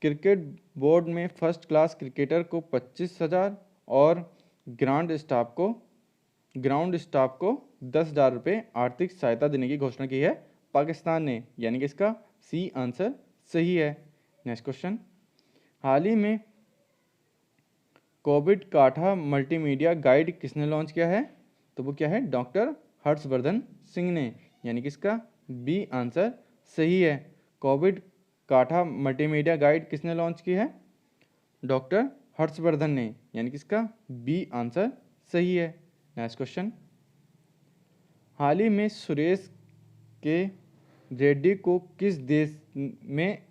क्रिकेट बोर्ड में फर्स्ट क्लास क्रिकेटर को 25,000 और ग्राउंड स्टाफ को 10,000 रुपये आर्थिक सहायता देने की घोषणा की है पाकिस्तान ने, यानी कि इसका सी आंसर सही है। नेक्स्ट क्वेश्चन, हाल ही में कोविड काढ़ा मल्टीमीडिया गाइड किसने लॉन्च किया है? तो वो क्या है? डॉक्टर हर्षवर्धन सिंह ने, यानी कि इसका बी आंसर सही है। कोविड काढ़ा मल्टीमीडिया गाइड किसने लॉन्च की है? डॉक्टर हर्षवर्धन ने, यानी कि इसका बी आंसर सही है। नेक्स्ट क्वेश्चन, हाल ही में सुरेश के रेड्डी को किस देश में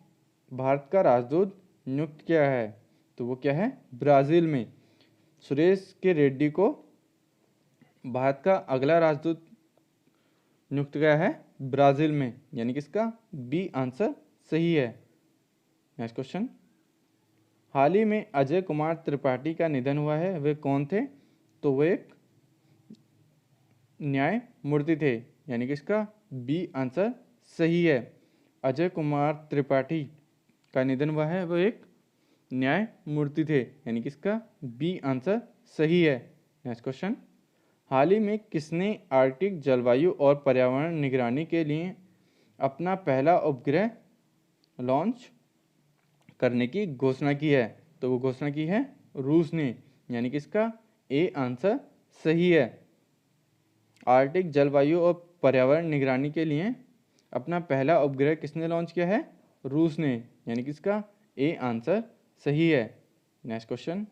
भारत का राजदूत नियुक्त किया है? तो वो क्या है? ब्राज़ील में। सुरेश के रेड्डी को भारत का अगला राजदूत नियुक्त किया है ब्राज़ील में, यानी कि इसका बी आंसर सही है। नेक्स्ट क्वेश्चन, हाल ही में अजय कुमार त्रिपाठी का निधन हुआ है, वे कौन थे? तो वे एक न्यायमूर्ति थे, यानी कि इसका बी आंसर सही है। अजय कुमार त्रिपाठी का निधन हुआ है, वह एक न्यायमूर्ति थे, यानी कि इसका बी आंसर सही है। नेक्स्ट क्वेश्चन, हाल ही में किसने आर्कटिक जलवायु और पर्यावरण निगरानी के लिए अपना पहला उपग्रह लॉन्च करने की घोषणा की है? तो वो घोषणा की है रूस ने, यानी कि इसका ए आंसर सही है। आर्कटिक जलवायु और पर्यावरण निगरानी के लिए अपना पहला उपग्रह किसने लॉन्च किया है? रूस ने, यानी कि इसका ए आंसर सही है। नेक्स्ट क्वेश्चन,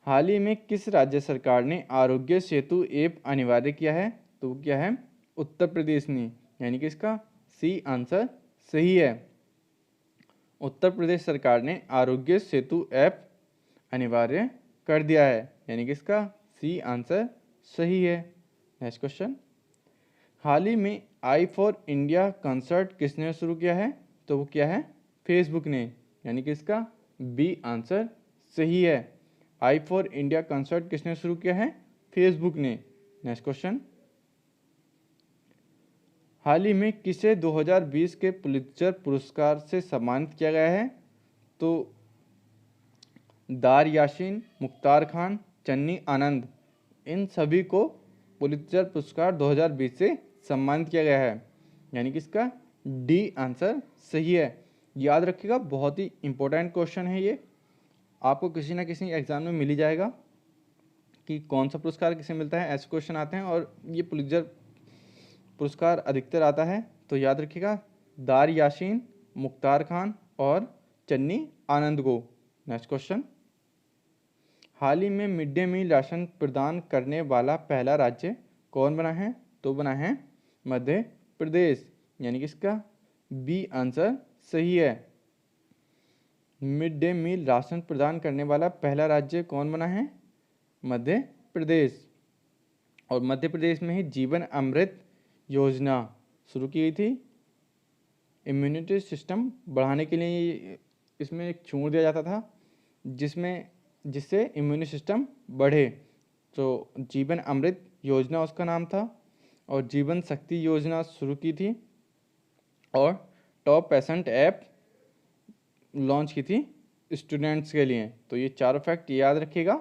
हाल ही में किस राज्य सरकार ने आरोग्य सेतु ऐप अनिवार्य किया है? तो वो क्या है? उत्तर प्रदेश ने, यानी कि इसका सी आंसर सही है। उत्तर प्रदेश सरकार ने आरोग्य सेतु ऐप अनिवार्य कर दिया है, यानी कि इसका सी आंसर सही है। नेक्स्ट क्वेश्चन, हाल ही में आई फॉर इंडिया कंसर्ट किसने शुरू किया है? तो वो क्या है? फेसबुक ने, यानी कि इसका बी आंसर सही है। आई फॉर इंडिया कंसर्ट किसने शुरू किया है? फेसबुक ने। नेक्स्ट क्वेश्चन, हाल ही में किसे 2020 के पुलित्जर पुरस्कार से सम्मानित किया गया है? तो दार यासीन, मुख्तार खान, चन्नी आनंद, इन सभी को पुलित्जर पुरस्कार 2020 से सम्मानित किया गया है, यानी कि इसका डी आंसर सही है। याद रखिएगा, बहुत ही इंपॉर्टेंट क्वेश्चन है ये, आपको किसी ना किसी एग्जाम में मिल ही जाएगा कि कौन सा पुरस्कार किसे मिलता है, ऐसे क्वेश्चन आते हैं और ये पुलित्जर पुरस्कार अधिकतर आता है। तो याद रखिएगा, दार यासीन, मुख्तार खान और चन्नी आनंद को। नेक्स्ट क्वेश्चन, हाल ही में मिड डे मील राशन प्रदान करने वाला पहला राज्य कौन बना है? तो बना है मध्य प्रदेश, यानी कि इसका बी आंसर सही है। मिड डे मील राशन प्रदान करने वाला पहला राज्य कौन बना है? मध्य प्रदेश। और मध्य प्रदेश में ही जीवन अमृत योजना शुरू की गई थी। इम्यूनिटी सिस्टम बढ़ाने के लिए इसमें एक छूट दिया जाता था जिससे इम्यूनिटी सिस्टम बढ़े, तो जीवन अमृत योजना उसका नाम था। और जीवन शक्ति योजना शुरू की थी और टॉप पेशेंट ऐप लॉन्च की थी स्टूडेंट्स के लिए। तो ये चारों फैक्ट याद रखिएगा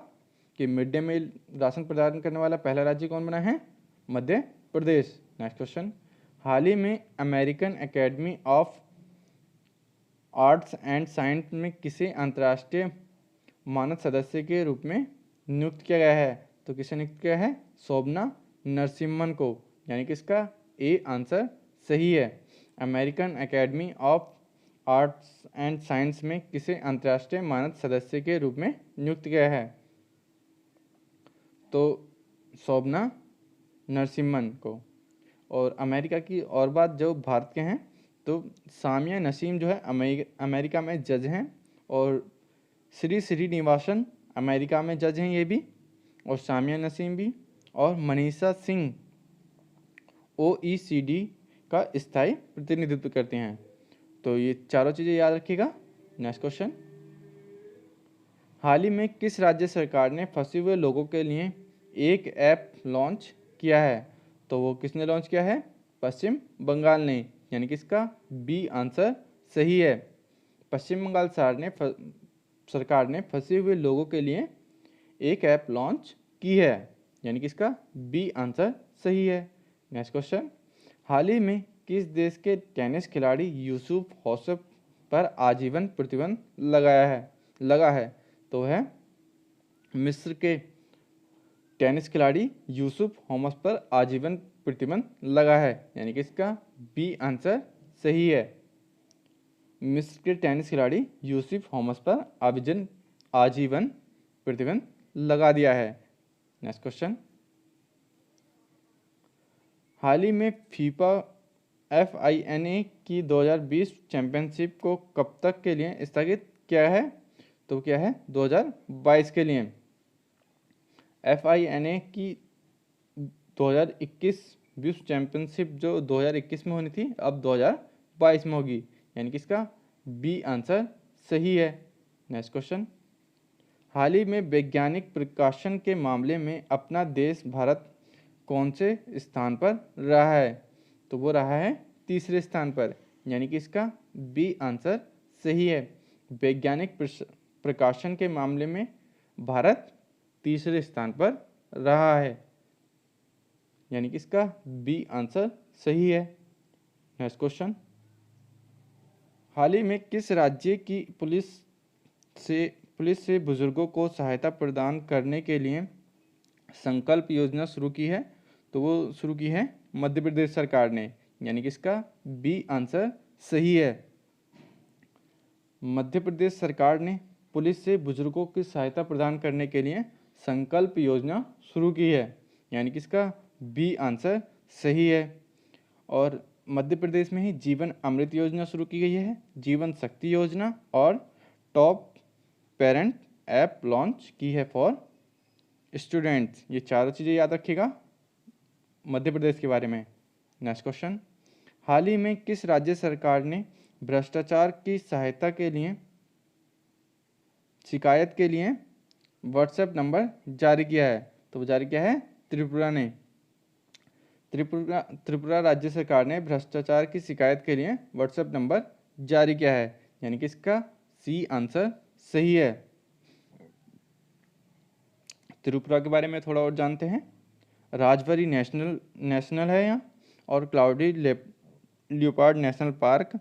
कि मिड डे मील राशन प्रदान करने वाला पहला राज्य कौन बना है? मध्य प्रदेश। नेक्स्ट क्वेश्चन, हाल ही में American academy of arts and science में किसे अंतर्राष्ट्रीय मानद सदस्य के रूप में नियुक्त किया गया है? तो किसे नियुक्त किया है? शोभना नरसिम्हन को, यानी कि इसका ए आंसर सही है। American academy of arts and science में किसे अंतर्राष्ट्रीय मानद सदस्य के रूप में नियुक्त किया है? तो शोभना नरसिम्हन को। और अमेरिका की और बात, जो भारत के हैं, तो सामिया नसीम जो है अमेरिका में जज हैं, और श्री श्रीनिवासन अमेरिका में जज हैं ये भी, और सामिया नसीम भी, और मनीषा सिंह OECD का स्थायी प्रतिनिधित्व करते हैं। तो ये चारों चीज़ें याद रखिएगा। नेक्स्ट क्वेश्चन, हाल ही में किस राज्य सरकार ने फंसे हुए लोगों के लिए एक ऐप लॉन्च किया है? तो वो किसने लॉन्च किया है? पश्चिम बंगाल ने, यानी कि इसका बी आंसर सही है। पश्चिम बंगाल सरकार ने फंसे हुए लोगों के लिए एक ऐप लॉन्च की है, यानी कि इसका बी आंसर सही है। नेक्स्ट क्वेश्चन, हाल ही में किस देश के टेनिस खिलाड़ी यूसुफ हौसफ पर आजीवन प्रतिबंध लगा है? तो है मिस्र के टेनिस खिलाड़ी यूसुफ होमस पर आजीवन प्रतिबंध लगा है, यानी कि इसका बी आंसर सही है। मिस्र के टेनिस खिलाड़ी यूसुफ होमस पर आजीवन प्रतिबंध लगा दिया है। नेक्स्ट क्वेश्चन, हाल ही में फीफा FINA की 2020 चैंपियनशिप को कब तक के लिए स्थगित किया है? तो क्या है? 2022 के लिए। FINA की 2021 विश्व चैंपियनशिप जो 2021 में होनी थी, अब 2022 में होगी, यानी कि इसका बी आंसर सही है। नेक्स्ट क्वेश्चन, हाल ही में वैज्ञानिक प्रकाशन के मामले में अपना देश भारत कौन से स्थान पर रहा है? तो वो रहा है तीसरे स्थान पर, यानी कि इसका बी आंसर सही है। वैज्ञानिक प्रकाशन के मामले में भारत तीसरे स्थान पर रहा है, यानी कि इसका बी आंसर सही है। नेक्स्ट क्वेश्चन, हाल ही में किस राज्य की पुलिस से बुजुर्गों को सहायता प्रदान करने के लिए संकल्प योजना शुरू की है? तो वो शुरू की है मध्य प्रदेश सरकार ने, यानी कि इसका बी आंसर सही है। मध्य प्रदेश सरकार ने पुलिस से बुजुर्गों की सहायता प्रदान करने के लिए संकल्प योजना शुरू की है, यानी कि इसका बी आंसर सही है। और मध्य प्रदेश में ही जीवन अमृत योजना शुरू की गई है, जीवन शक्ति योजना, और टॉप पेरेंट ऐप लॉन्च की है फॉर स्टूडेंट्स। ये चारों चीज़ें याद रखिएगा मध्य प्रदेश के बारे में। नेक्स्ट क्वेश्चन, हाल ही में किस राज्य सरकार ने भ्रष्टाचार की शिकायत के लिए व्हाट्सएप नंबर जारी किया है? तो वो जारी किया है त्रिपुरा ने। त्रिपुरा राज्य सरकार ने भ्रष्टाचार की शिकायत के लिए व्हाट्सएप नंबर जारी किया है, यानी कि इसका सी आंसर सही है। त्रिपुरा के बारे में थोड़ा और जानते हैं। राजबरी नेशनल है यहाँ, और cloudy leopard national park,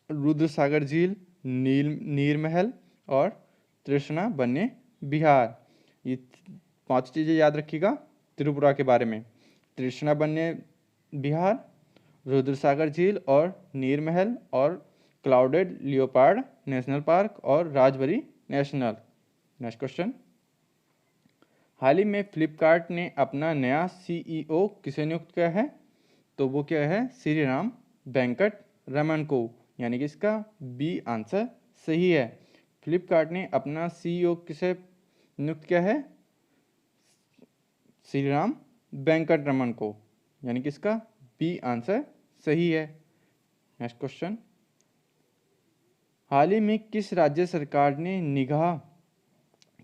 Rudrasagar झील, नीर महल, और तृष्णा वन्य विहार। ये 5 चीज़ें याद रखिएगा त्रिपुरा के बारे में। तृष्णा वन्य विहार, रुद्रसागर झील, और नीर महल, और क्लाउडेड लियोपार्ड नेशनल पार्क, और राजबरी नेशनल। नेक्स्ट क्वेश्चन, हाल ही में फ्लिपकार्ट ने अपना नया CEO किसे नियुक्त किया है? तो वो क्या है? श्री राम वेंकट रमन को, यानी कि इसका बी आंसर सही है। फ्लिपकार्ट ने अपना सीईओ किसे नियुक्त किया है? श्रीराम वेंकट रमन को, यानी कि इसका बी आंसर सही है। नेक्स्ट क्वेश्चन, हाल ही में किस राज्य सरकार ने निगाह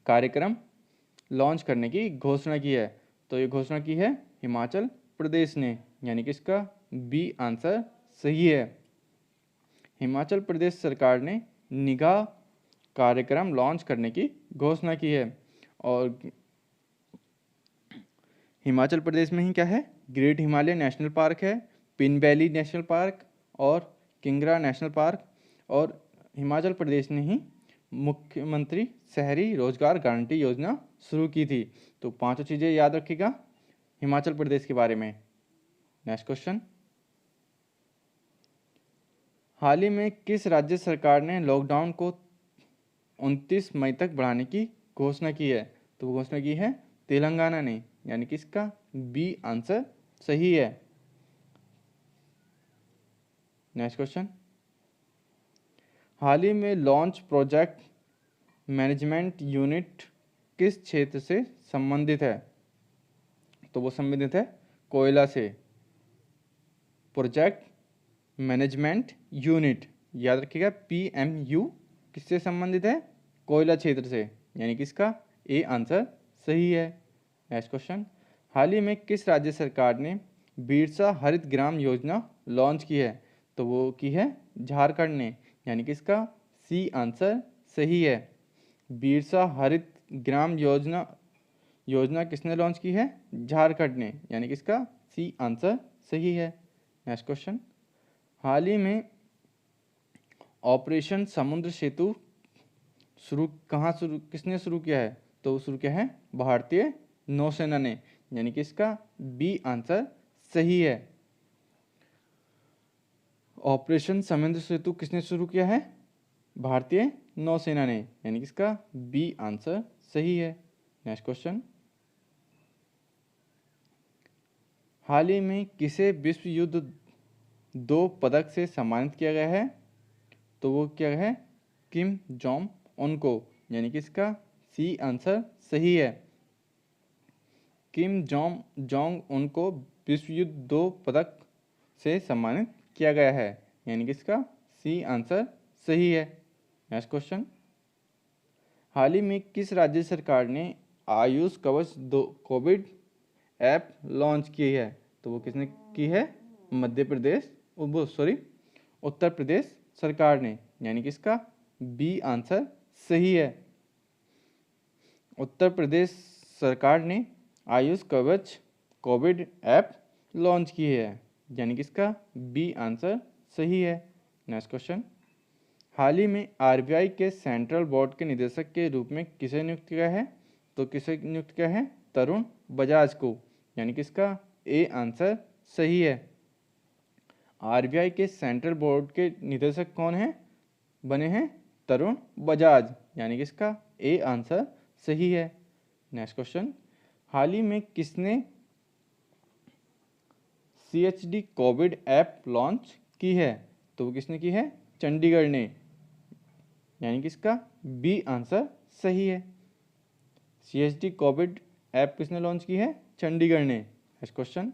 कार्यक्रम लॉन्च करने की घोषणा की है? तो ये घोषणा की है हिमाचल प्रदेश ने, यानी कि इसका बी आंसर सही है। हिमाचल प्रदेश सरकार ने निगाह कार्यक्रम लॉन्च करने की घोषणा की है। और हिमाचल प्रदेश में ही क्या है? ग्रेट हिमालय नेशनल पार्क है, पिन वैली नेशनल पार्क और किंगरा नेशनल पार्क। और हिमाचल प्रदेश ने ही मुख्यमंत्री शहरी रोजगार गारंटी योजना शुरू की थी। तो पांचों चीज़ें याद रखिएगा हिमाचल प्रदेश के बारे में। नेक्स्ट क्वेश्चन, हाल ही में किस राज्य सरकार ने लॉकडाउन को 29 मई तक बढ़ाने की घोषणा की है? तो वो घोषणा की है तेलंगाना ने, यानी कि इसका बी आंसर सही है। नेक्स्ट क्वेश्चन, हाल ही में लॉन्च प्रोजेक्ट मैनेजमेंट यूनिट किस क्षेत्र से संबंधित है? तो वो संबंधित है कोयला से। प्रोजेक्ट मैनेजमेंट यूनिट याद रखिएगा, PMU किससे संबंधित है? कोयला क्षेत्र से, यानी कि इसका ए आंसर सही है। नेक्स्ट क्वेश्चन, हाल ही में किस राज्य सरकार ने बिरसा हरित ग्राम योजना लॉन्च की है? तो वो की है झारखंड ने, यानी कि इसका सी आंसर सही है। बिरसा हरित ग्राम योजना किसने लॉन्च की है? झारखंड ने, यानी कि इसका सी आंसर सही है। नेक्स्ट क्वेश्चन, हाल ही में ऑपरेशन समुद्र सेतु किसने शुरू किया है? तो शुरू किया है भारतीय नौसेना ने, यानी कि इसका बी आंसर सही है। ऑपरेशन समुद्र सेतु किसने शुरू किया है? भारतीय नौसेना ने, यानी कि इसका बी आंसर सही है। नेक्स्ट क्वेश्चन, हाल ही में किसे विश्व युद्ध 2 पदक से सम्मानित किया गया है? तो वो क्या है? किम जोंग उन को, यानी कि इसका सी आंसर सही है। किम जोंग उन को विश्व युद्ध 2 पदक से सम्मानित किया गया है, यानी कि इसका सी आंसर सही है। नेक्स्ट क्वेश्चन, हाल ही में किस राज्य सरकार ने आयुष कवच 2 कोविड ऐप लॉन्च की है? तो वो किसने की है? मध्य प्रदेश उत्तर प्रदेश सरकार ने, यानी कि इसका बी आंसर सही है। उत्तर प्रदेश सरकार ने आयुष कवच कोविड ऐप लॉन्च की है, यानी कि इसका बी आंसर सही है। नेक्स्ट क्वेश्चन, हाल ही में RBI के सेंट्रल बोर्ड के निदेशक के रूप में किसे नियुक्त किया है? तो किसे नियुक्त किया है? तरुण बजाज को, यानी कि इसका ए आंसर सही है। RBI के सेंट्रल बोर्ड के निदेशक कौन है बने हैं? तरुण बजाज, यानी कि इसका ए आंसर सही है। नेक्स्ट क्वेश्चन, हाल ही में किसने CHD कोविड ऐप लॉन्च की है? तो वो किसने की है? चंडीगढ़ ने, यानी कि इसका बी आंसर सही है। CHD कोविड ऐप किसने लॉन्च की है? चंडीगढ़ ने। नेक्स्ट क्वेश्चन,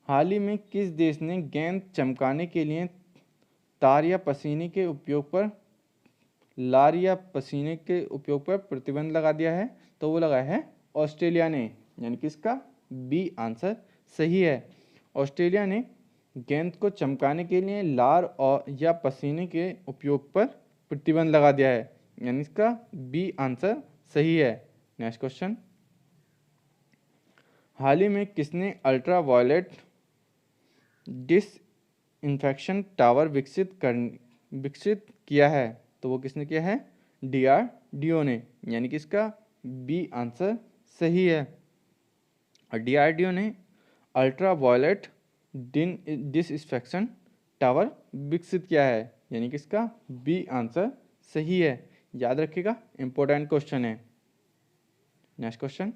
हाल ही में किस देश ने गेंद चमकाने के लिए तार या पसीने के उपयोग पर प्रतिबंध लगा दिया है? तो वो लगाया है ऑस्ट्रेलिया ने, यानी कि इसका बी आंसर सही है। ऑस्ट्रेलिया ने गेंद को चमकाने के लिए लार या पसीने के उपयोग पर प्रतिबंध लगा दिया है, यानी इसका बी आंसर सही है। नेक्स्ट क्वेश्चन, हाल ही में किसने अल्ट्रा वायलेट डिसइंफेक्शन टावर विकसित किया है? तो वो किसने किया है? DRDO ने, यानी कि इसका बी आंसर सही है। DRDO ने अल्ट्रा वायलेट डिसइंफेक्शन टावर विकसित किया है, यानी कि इसका बी आंसर सही है। याद रखिएगा, इंपॉर्टेंट क्वेश्चन है। नेक्स्ट क्वेश्चन,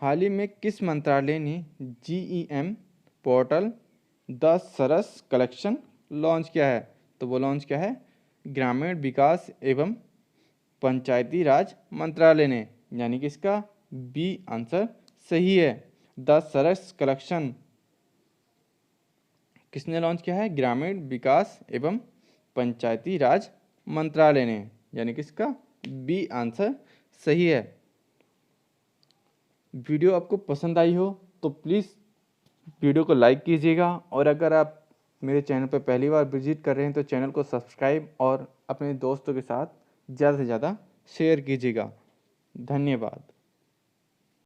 हाल ही में किस मंत्रालय ने GEM portal the Saras collection launch किया है? तो वो लॉन्च किया है ग्रामीण विकास एवं पंचायती राज मंत्रालय ने, यानी कि इसका बी आंसर सही है। द सरस कलेक्शन किसने लॉन्च किया है? ग्रामीण विकास एवं पंचायती राज मंत्रालय ने, यानी कि इसका बी आंसर सही है। वीडियो आपको पसंद आई हो तो प्लीज़ वीडियो को लाइक कीजिएगा, और अगर आप मेरे चैनल पर पहली बार विजिट कर रहे हैं तो चैनल को सब्सक्राइब और अपने दोस्तों के साथ ज़्यादा से ज़्यादा शेयर कीजिएगा। धन्यवाद।